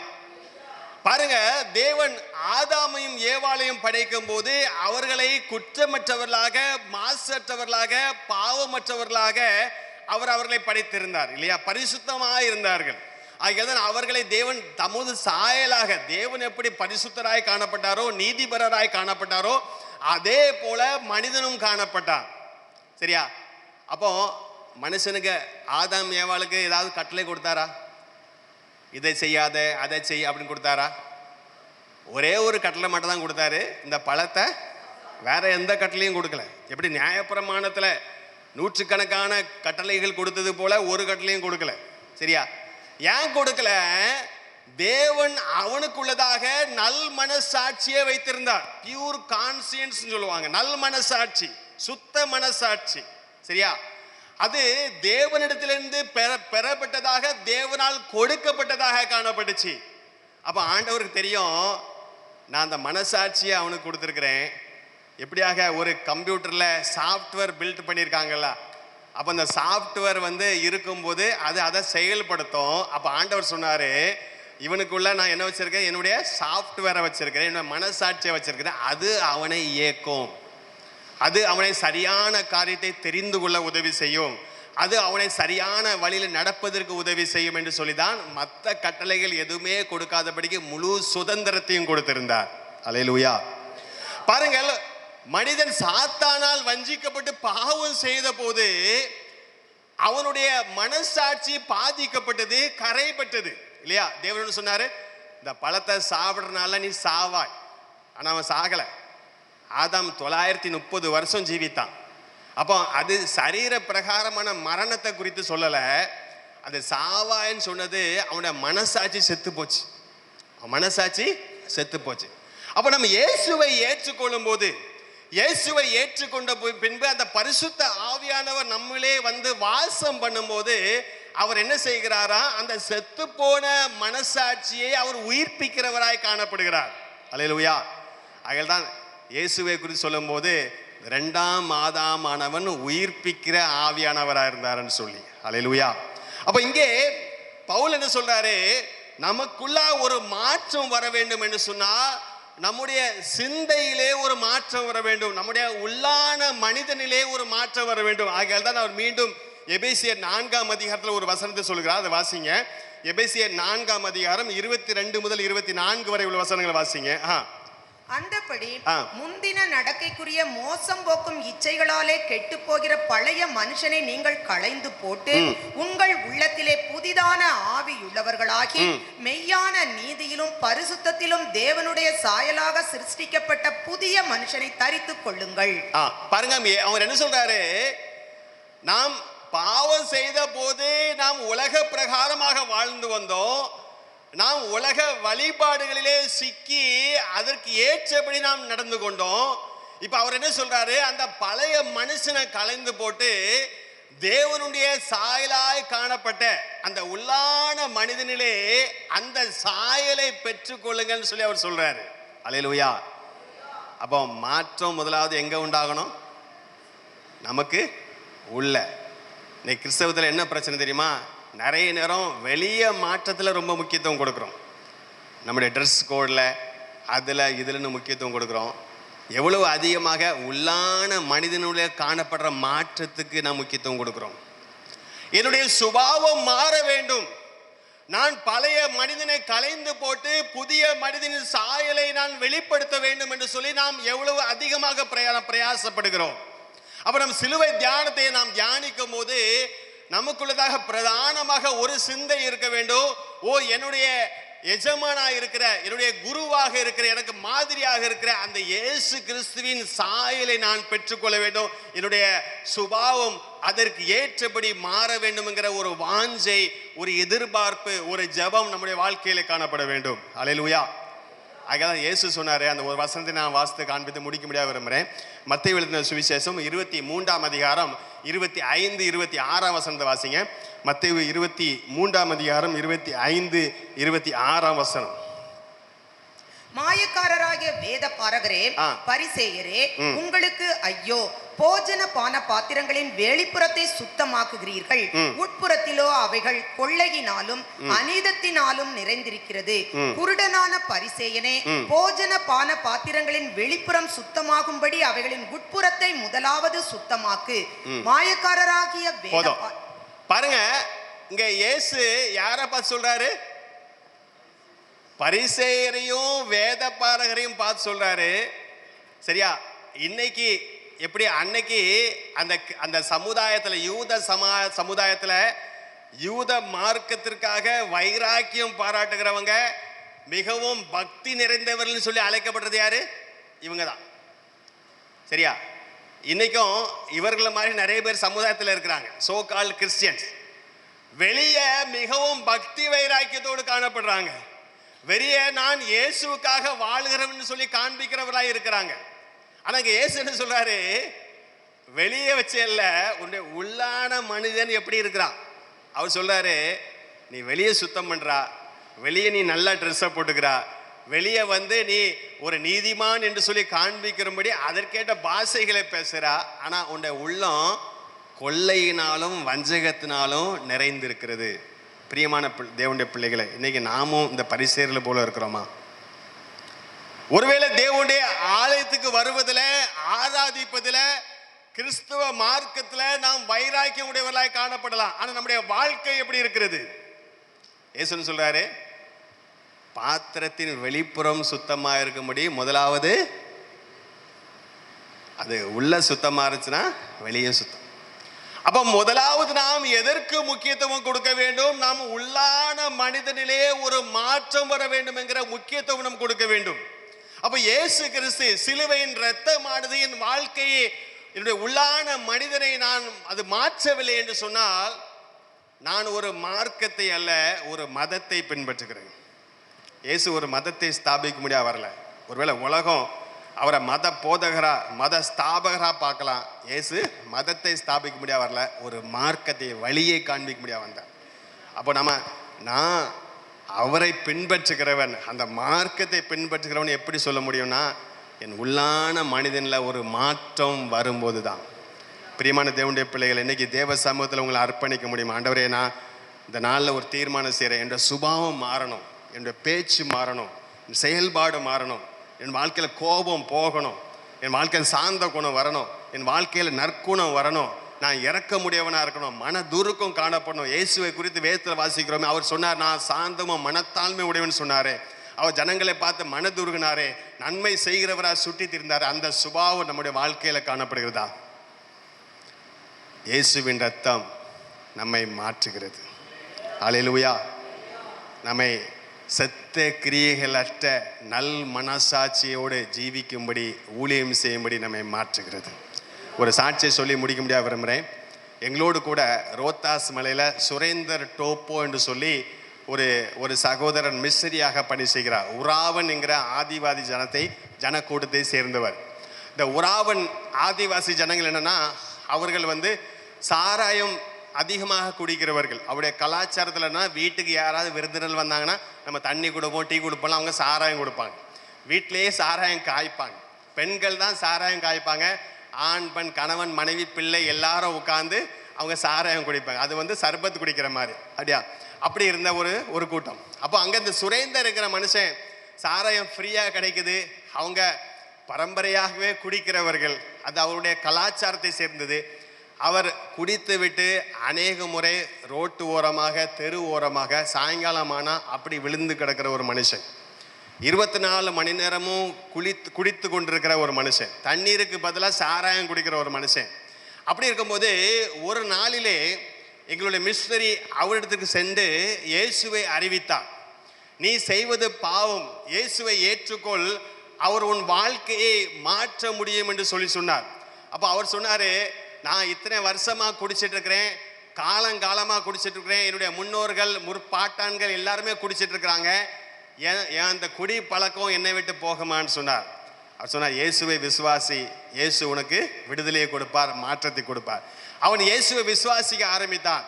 பாருங்க, தேவன் ஆதாமையும் ஏவாளையும் படைக்கும் போது அவர்களை குற்றமற்றவர்களாக, மாசற்றவர்களாக, பாவமற்றவர்களாக அவர்களை படைத்திருந்தார் இல்லையா? பரிசுத்தமாக இருந்தார்கள். ஆகையால் அவர்களை தேவன் தமது சாயலாக, தேவன் எப்படி பரிசுத்தராய் காணப்பட்டாரோ, நீதிபரராய் காணப்பட்டாரோ, அதே போல மனிதனும் காணப்பட்டான். சரியா? அப்போ மனுஷனுக்கு ஆதாம் ஏவாளுக்கு ஏதாவது கட்டளை கொடுத்தாரா? இதை செய்யாத, அதை செய்ய அப்படின்னு கொடுத்தாரா? ஒரே ஒரு கட்டளை மட்டும் தான் கொடுத்தாரு. இந்த பழத்தை வேற எந்த கட்டளையும் கொடுக்கல. எப்படி நியாயப்பிரமாணத்தில் நூற்றுக்கணக்கான கட்டளைகள் கொடுத்தது போல ஒரு கட்டளையும் கொடுக்கல. சரியா? ஏன் கொடுக்கல? தேவன் அவனுக்குள்ளதாக நல் மனசாட்சியை வைத்திருந்தார். பியூர் கான்சியன்ஸ் சொல்லுவாங்க. நல் மனசாட்சி, சுத்த மனசாட்சி. சரியா? அது தேவனிடத்திலிருந்து பெறப்பட்டதாக, தேவனால் கொடுக்கப்பட்டதாக காணப்பட்டுச்சு. அப்போ ஆண்டவருக்கு தெரியும், நான் அந்த மனசாட்சியை அவனுக்கு கொடுத்துருக்கிறேன். எப்படியாக ஒரு கம்ப்யூட்டரில் சாஃப்ட்வேர் பில்ட் பண்ணியிருக்காங்கல்ல, அப்போ அந்த சாஃப்ட்வேர் இருக்கும்போது அது அதை செயல்படுத்தும். அப்போ ஆண்டவர் சொன்னார், இவனுக்குள்ள நான் என்ன வச்சிருக்கேன்? என்னுடைய சாஃப்ட்வேரை வச்சிருக்கிறேன், என்னுடைய மனசாட்சியை வச்சிருக்கிறேன். அது அவனை இயக்கும், அது அவனை சரியான காரியத்தை தெரிந்து கொள்ள உதவி செய்யும், அது அவனை சரியான வழியில் நடப்பதற்கு உதவி செய்யும் என்று சொல்லிதான் மற்ற கட்டளைகள் எதுவுமே கொடுக்காதபடிக்கு முழு சுதந்திரத்தையும் கொடுத்திருந்தார். அல்லேலூயா. பாருங்கள், மனிதன் சாத்தானால் வஞ்சிக்கப்பட்டு பாவம் செய்த போது அவனுடைய மனசாட்சி பாதிக்கப்பட்டது, கரைப்பட்டது இல்லையா? தேவன் சொன்னாரு, இந்த பழத்தை சாப்பிட்றதுனால நீ சாவாய். ஆனா அவன் சாகல. ஆதாம் 930 வருஷம் ஜீவித்தான். அப்போ அது சரீர பிரகாரமான மரணத்தை குறித்து சொல்லலை. அது சாவாயின்னு சொன்னது அவனுடைய மனசாட்சி செத்து போச்சு. மனசாட்சி செத்து போச்சு. அப்போ நம்ம இயேசுவை ஏற்றுக்கொள்ளும் போது, இயேசுவை ஏற்றுக்கொண்ட பின்பு அந்த பரிசுத்த ஆவியானவர் நம்மளே வாசம் பண்ணும்போது அவர் என்ன செய்கிறாரா? அந்த செத்து போன மனசாட்சியை அவர் உயிர்ப்பிக்கிறவராய் காணப்படுகிறார். அல்லேலூயா. ஆகையால் தான் இயேசுவை குறித்து சொல்லும் போது இரண்டாம் ஆதாமானவன் உயிர்ப்பிக்கிற ஆவியானவராக இருந்தாருன்னு சொல்லி. அல்லேலூயா. அப்ப இங்கே பவுல் என்ன சொல்றாரு, நமக்குள்ள ஒரு மாற்றம் வர வேண்டும் என்று சொன்னா நம்முடைய சிந்தையிலே ஒரு மாற்றம் வர வேண்டும், நம்முடைய உள்ளான மனிதனிலே ஒரு மாற்றம் வர வேண்டும். ஆகையால் தான் அவர் மீண்டும் எபேசியர் 4ஆம் அதிகாரத்தில் ஒரு வசனத்தை சொல்கிறார். அதை வாசிங்க. எபேசியர் 4ஆம் அதிகாரம் 22 முதல் 24 வரை உள்ள வசனங்களை வாசிங்க. அந்தபடி முந்தின நடக்கைக்குரிய மோசம் போக்கும் இச்சைகளாலே கெட்டு போகிற பழைய மனுஷனை நீங்கள் களைந்து போட்டு உங்கள் உள்ளத்திலே புதிதான ஆவியுள்ளவர்களாகி மெய்யான நீதியிலும் பரிசுத்தத்திலும் தேவனுடைய சாயலாக சிருஷ்டிக்கப்பட்ட புதிய மனுஷனை தரித்துக் கொள்ளுங்கள். பாருங்க, அவர் என்ன சொல்றாரு, நாம் பாவம் செய்த போது நாம் உலக பிரகாரமாக வாழ்ந்து வந்தோம், நாம் உலக வழிபாடுகளிலே சிக்கி அதற்கு ஏற்றபடி நாம் நடந்து கொண்டோம். இப்ப அவர் என்ன சொல்றாரு, அந்த பழைய மனுஷனை களைந்து போட்டு தேவனுடைய சாயலாய் காணப்பட்ட அந்த உள்ளான மனிதனிலே அந்த சாயலை பெற்றுக்கொள்ளுங்கன்னு சொல்லி அவர் சொல்றாரு. அல்லேலூயா. அப்போ மாற்றம் முதலாவது எங்க உண்டாகணும்? நமக்கு உள்ள. இன்னைக்கு கிறிஸ்தவத்தில் என்ன பிரச்சனை தெரியுமா? நிறைய நேரம் வெளிய மாற்றத்தில் ரொம்ப முக்கியத்துவம் கொடுக்குறோம். நம்முடைய ட்ரெஸ் கோடில் அதில் இதுலன்னு முக்கியத்துவம் கொடுக்குறோம். எவ்வளவு அதிகமாக உள்ளான மனிதனுடைய காணப்படுற மாற்றத்துக்கு நாம் முக்கியத்துவம் கொடுக்குறோம். என்னுடைய சுபாவம் மாற வேண்டும், நான் பழைய மனிதனை களைந்து போட்டு புதிய மனிதனின் சாயலை நான் வெளிப்படுத்த வேண்டும் என்று சொல்லி நாம் எவ்வளவு அதிகமாக பிரயாசப்படுகிறோம். அப்ப நம் சிலுவை தியானத்தை நாம் தியானிக்கும் போது நமக்குள்ளதாக பிரதானமாக ஒரு சிந்தை இருக்க வேண்டும். என்னுடைய எஜமானா இருக்கிற, என்னுடைய குருவாக இருக்கிற, எனக்கு மாதிரியாக இருக்கிற அந்த இயேசு கிறிஸ்துவின் சாயலை நான் பெற்றுக்கொள்ள வேண்டும். என்னுடைய சுபாவம் அதற்கு ஏற்றபடி மாற வேண்டும் என்கிற ஒரு வாஞ்சை, ஒரு எதிர்பார்ப்பு, ஒரு ஜெபம் நம்முடைய வாழ்க்கையில காணப்பட வேண்டும். அல்லேலூயா. ஆகதான் இயேசு சொன்னாரு. அந்த ஒரு வசனத்தை நான் வாசித்து காண்பித்து முடிக்க முடியாது விரும்புகிறேன். மத்தேயு எழுதின சுவிசேஷம் 23ஆம் அதிகாரம் 25, 26 வசனத்தை வாசிங்க. மத்தேயு 23ஆம் அதிகாரம் 25, 26 வசனம். மாயக்காரராகிய வேத பாரகரே, பரிசேயரே, உங்களுக்கு ஐயோ! போஜன பான பாத்திரங்களின் வெளிப்புறத்தை சுத்தமாக்குகிறீர்கள், உட்புறத்திலோ அவைகள் கொள்ளையினாலும் அநீதத்தினாலும் நிறைந்திருக்கிறது. குருடனான பரிசேயனே, போஜன பான பாத்திரங்களின் வெளிப்புறம் சுத்தமாகும்படி அவைகளின் உட்புறத்தை முதலாவது சுத்தமாக்கு. மாயக்காரராகிய வேத பாருங்க, இங்க இயேசு யாரை பார்த்து சொல்றாரு? பரிசேயரையும் வேத பாரகரையும் பார்த்து சொல்றாரு. சரியா? இன்னைக்கு எப்படி அன்னைக்கு அந்த அந்த சமுதாயத்துல, யூத சமுதாயத்துல யூத மார்க்கத்திற்காக வைராக்கியம் பாராட்டுகிறவங்க, மிகவும் பக்தி நிறைந்தவர்கள் சொல்லி அழைக்கப்படுறது யாரு? இவங்க தான். சரியா? இன்னைக்கும் இவர்களை மாதிரி நிறைய பேர் சமுதாயத்தில் இருக்கிறாங்க, சோ கால்ட் கிறிஸ்டியன்ஸ். வெளியே மிகவும் பக்தி வைராக்கியத்தோடு காணப்படுறாங்க, வெளியே நான் இயேசுக்காக வாழ்கிறவன் சொல்லி காண்பிக்கிறவராய் இருக்கிறாங்க. ஆனா இயேசு என்ன சொல்றாரு? வெளியே வச்சே இல்ல, உன்னுடைய உள்ளான மனிதன் எப்படி இருக்கிறான் அவர் சொல்றாரு. நீ வெளியே சுத்தம் பண்றா, வெளியே நீ நல்ல ட்ரெஸ்ஸை போட்டுக்கிறா, வெளியே நீ ஒரு நீதிமான் என்று சொல்லி காண்பிக்கிறபடி அதற்கேற்ற பாஷைகளை பேசுறா. ஆனா உன்னுடைய உள்ளம் கொள்ளையினாலும் வஞ்சகத்தினாலும் நிறைந்திருக்கிறது. பிரியமான தேவனுடைய பிள்ளைகளை, இன்னைக்கு நாமும் இந்த பரிசேயர்கள் போல இருக்கிறோமா? ஒருவேளை தேவனுடைய ஆலயத்துக்கு வருவதில், ஆராதிப்பதில், கிறிஸ்துவ மார்க்கத்தில் நாம் வைராக்கியம் உடையவர்களாய் காணப்படலாம். ஆனா நம்முடைய வாழ்க்கை எப்படி இருக்கிறது? இயேசு சொல்றாரு, பாத்திரத்தின் வெளிப்புறம் சுத்தமா இருக்கும்படி முதலாவது அது உள்ள சுத்தமா இருந்துச்சுன்னா வெளியே சுத்தம். அப்ப முதலாவது நாம் எதற்கு முக்கியத்துவம் கொடுக்க வேண்டும்? நாம் உள்ளான மனிதனிலே ஒரு மாற்றம் வர வேண்டும் என்கிற முக்கியத்துவம் நாம் கொடுக்க வேண்டும். அப்ப இயேசு கிறிஸ்து சிலுவையின் இரத்தமானது என் வாழ்க்கையை, என்னுடைய உள்ளான மனிதனை நான் அது மாற்றவில்லை என்று சொன்னால், நான் ஒரு மார்க்கத்தை அல்ல, ஒரு மதத்தை பின்பற்றுகிறேன். இயேசு ஒரு மதத்தை ஸ்தாபிக்க முடியாது வரல. ஒருவேளை உலகம் அவரை மத போதகரா, மத ஸ்தாபகரா பார்க்கலாம். இயேசு மதத்தை ஸ்தாபிக்க முடியாது வரல, ஒரு மார்க்கத்தை, வழியை காண்பிக்க முடியாது வந்தார். அப்போ நான் அவரை பின்பற்றுகிறவன், அந்த மார்க்கத்தை பின்பற்றுகிறவன் எப்படி சொல்ல முடியும்னா, என் உள்ளான மனிதனில் ஒரு மாற்றம் வரும்போது தான். பிரியமான தேவனுடைய பிள்ளைகள், இன்னைக்கு தேவ சமூகத்தில் உங்களை அர்ப்பணிக்க முடியுமா? ஆண்டவரே, நான் இந்த நாளில் ஒரு தீர்மானம் செய்கிறேன். என்னோட சுபாவம் மாறணும், என்னோட பேச்சு மாறணும், என் செயல்பாடு மாறணும், என் வாழ்க்கையில் கோபம் போகணும், என் வாழ்க்கையில் சாந்த குணம் வரணும், என் வாழ்க்கையில் நற்குணம் வரணும், நான் இறக்க முடியவனாக இருக்கணும், மன துருக்கம் காணப்படணும். இயேசுவை குறித்து வேதத்தில் வாசிக்கிறோமே, அவர் சொன்னார், நான் சாந்தமும் மனத்தாழ்மை உடையவன் சொன்னாரே. அவர் ஜனங்களை பார்த்து மனதுருகினாரே, நன்மை செய்கிறவராக சுட்டி திரிந்தார். அந்த சுபாவம் நம்முடைய வாழ்க்கையில் காணப்படுகிறதா? இயேசுவின் ரத்தம் நம்மை மாற்றுகிறது. அல்லேலூயா. நம்மை செத்த கிரியைகளற்ற நல் மனசாட்சியோடு ஜீவிக்கும்படி, ஊழியம் செய்யும்படி நம்மை மாற்றுகிறது. ஒரு சாட்சியை சொல்லி முடிக்க முடியாது விரும்புகிறேன். எங்களோடு கூட ரோத்தாஸ் மலையில் சுரேந்தர் டோப்போ என்று சொல்லி ஒரு சகோதரன் மிஸ்டரியாக பணி செய்கிறார். உராவன் என்கிற ஆதிவாசி ஜனக்கூட்டத்தை சேர்ந்தவர். இந்த உராவன் ஆதிவாசி ஜனங்கள் என்னென்னா, அவர்கள் சாராயம் அதிகமாக குடிக்கிறவர்கள். அவருடைய கலாச்சாரத்தில்னா, வீட்டுக்கு யாராவது விருந்தினர் வந்தாங்கன்னா நம்ம தண்ணி கொடுப்போம், டீ கொடுப்போம், அவங்க சாராயம் கொடுப்பாங்க. வீட்டிலேயே சாராயம் காய்ப்பாங்க. பெண்கள் தான் சாராயம் காய்ப்பாங்க. ஆண் பெண், கணவன் மனைவி பிள்ளை எல்லாரும் உட்காந்து அவங்க சாராயம் குடிப்பாங்க. அது சர்பத் குடிக்கிற மாதிரி. அப்படியா? அப்படி இருந்த ஒரு கூட்டம். அப்போ அங்கே இந்த சுரேந்தர் இருக்கிற மனுஷன், சாராயம் ஃப்ரீயாக கிடைக்குது, அவங்க பரம்பரையாகவே குடிக்கிறவர்கள், அது அவருடைய கலாச்சாரத்தை சேர்ந்தது. அவர் குடித்து விட்டு அநேக முறை ரோட்டு ஓரமாக, தெரு ஓரமாக சாயங்காலமானால் அப்படி விழுந்து கிடக்கிற ஒரு மனுஷன். 24 மணி நேரமும் குடித்து கொண்டிருக்கிற ஒரு மனுஷன். தண்ணீருக்கு பதிலாக சாராயம் குடிக்கிற ஒரு மனுஷன். அப்படி இருக்கும்போது ஒரு நாளிலே எங்களுடைய மிஷனரி அவரிடத்துக்கு சென்று இயேசுவை அறிவித்தார். நீ செய்வது பாவம், இயேசுவை ஏற்றுக்கொள், அவர் உன் வாழ்க்கையை மாற்ற முடியும் என்று சொன்னார். அப்போ அவர் சொன்னார், நான் இத்தனை வருஷமாக குடிச்சிட்டு இருக்கிறேன், காலங்காலமாக குடிச்சிட்டு இருக்கிறேன், என்னுடைய முன்னோர்கள் முற்பாட்டான்கள் எல்லாருமே குடிச்சிட்டு இருக்கிறாங்க, ஏன் அந்த குடி பழக்கம் என்னை விட்டு போகுமான்னு சொன்னார். அவர் சொன்னார், இயேசுவை விசுவாசி, இயேசு உனக்கு விடுதலையை கொடுப்பார், மாற்றத்தை கொடுப்பார். அவன் இயேசுவை விசுவாசிக்க ஆரம்பித்தான்.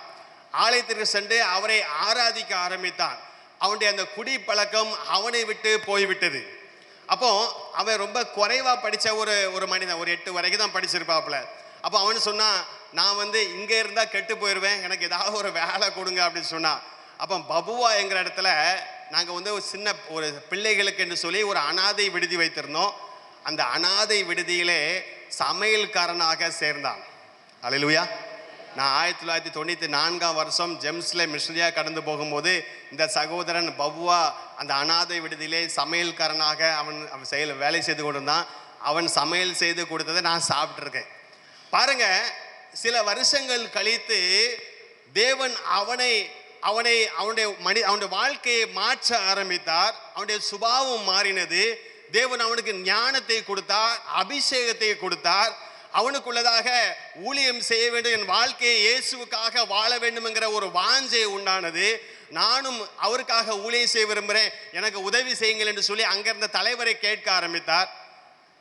ஆலயத்திற்கு சென்று அவரை ஆராதிக்க ஆரம்பித்தான். அவனுடைய அந்த குடி பழக்கம் அவனை விட்டு போய்விட்டது. அப்போ அவன் ரொம்ப குறைவாக படித்த ஒரு மனிதன், ஒரு 8 வரைக்கும் தான் படிச்சிருப்பாப்புல. அப்போ அவனு சொன்னான், நான் இங்கே இருந்தால் கெட்டு போயிடுவேன், எனக்கு ஏதாவது ஒரு வேலை கொடுங்க அப்படின்னு சொன்னான். அப்போ பபுவா என்கிற இடத்துல நாங்கள் ஒரு பிள்ளைகளுக்கு என்று சொல்லி ஒரு அனாதை விடுதி வைத்திருந்தோம். அந்த அனாதை விடுதியிலே சமையல்காரனாக சேர்ந்தான். அல்லேலூயா. நான் 1994 ஜெம்ஸில் மிஷனரியாக கடந்து போகும்போது இந்த சகோதரன் பபுவா அந்த அனாதை விடுதியிலே சமையல்காரனாக அவன் வேலை செய்து கொண்டிருந்தான். அவன் சமையல் செய்து கொடுத்ததை நான் சாப்பிட்ருக்கேன். பாருங்க, சில வருஷங்கள் கழித்து தேவன் அவனுடைய வாழ்க்கையை மாற்ற ஆரம்பித்தார். அவனுடைய சுபாவம் மாறினது. தேவன் அவனுக்கு ஞானத்தை கொடுத்தார், அபிஷேகத்தை கொடுத்தார். அவனுக்குள்ளதாக ஊழியம் செய்ய வேண்டும், என் வாழ்க்கையை இயேசுவுக்காக வாழ வேண்டும் என்கிற ஒரு வாஞ்சை உண்டானது. நானும் அவருக்காக ஊழியம் செய்ய விரும்புகிறேன், எனக்கு உதவி செய்யுங்கள் என்று சொல்லி அங்கிருந்த தலைவரை கேட்க ஆரம்பித்தார்.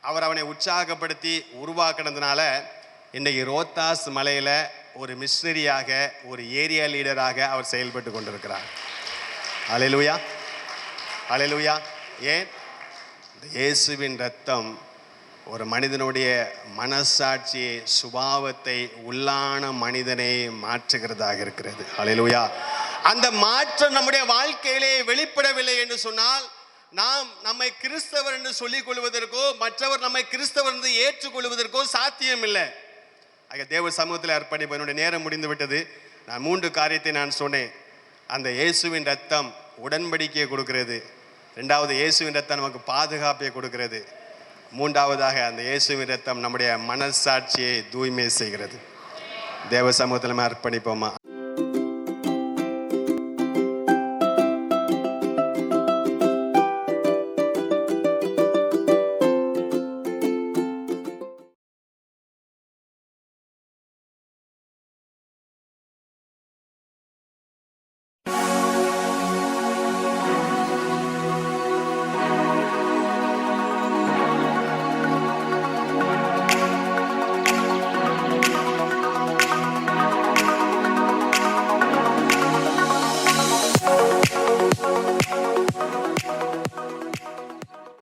அவர் அவனை உற்சாகப்படுத்தி உருவாக்கினதுனால இன்றைக்கி ரோத்தாஸ் மலையில் ஒரு மிஷனரியாக, ஒரு ஏரியா லீடராக அவர் செயல்பட்டு கொண்டிருக்கிறார். அல்லேலூயா, அல்லேலூயா. ஏன்? இந்த இயேசுவின் ரத்தம் ஒரு மனிதனுடைய மனசாட்சியை, சுபாவத்தை, உள்ளான மனிதனை மாற்றுகிறதாக இருக்கிறது. அல்லேலூயா. அந்த மாற்றம் நம்முடைய வாழ்க்கையிலே வெளிப்படவில்லை என்று சொன்னால், நாம் நம்மை கிறிஸ்தவர் என்று சொல்லிக் கொள்வதற்கோ, மற்றவர் நம்மை கிறிஸ்தவர் என்று ஏற்றுக்கொள்வதற்கோ சாத்தியம் இல்லை. ஆக தேவ சமூகத்தில் அர்ப்பணிப்பு. என்னுடைய நேரம் முடிந்து விட்டது. நான் 3 காரியத்தை நான் சொன்னேன். அந்த இயேசுவின் ரத்தம் உடன்படிக்கையை கொடுக்கிறது. 2வது, இயேசுவின் ரத்தம் நமக்கு பாதுகாப்பை கொடுக்கிறது. 3வதாக, அந்த இயேசுவின் ரத்தம் நம்முடைய மனசாட்சியை தூய்மை செய்கிறது. தேவ சமூகத்தில் நம்ம அர்ப்பணிப்போமா?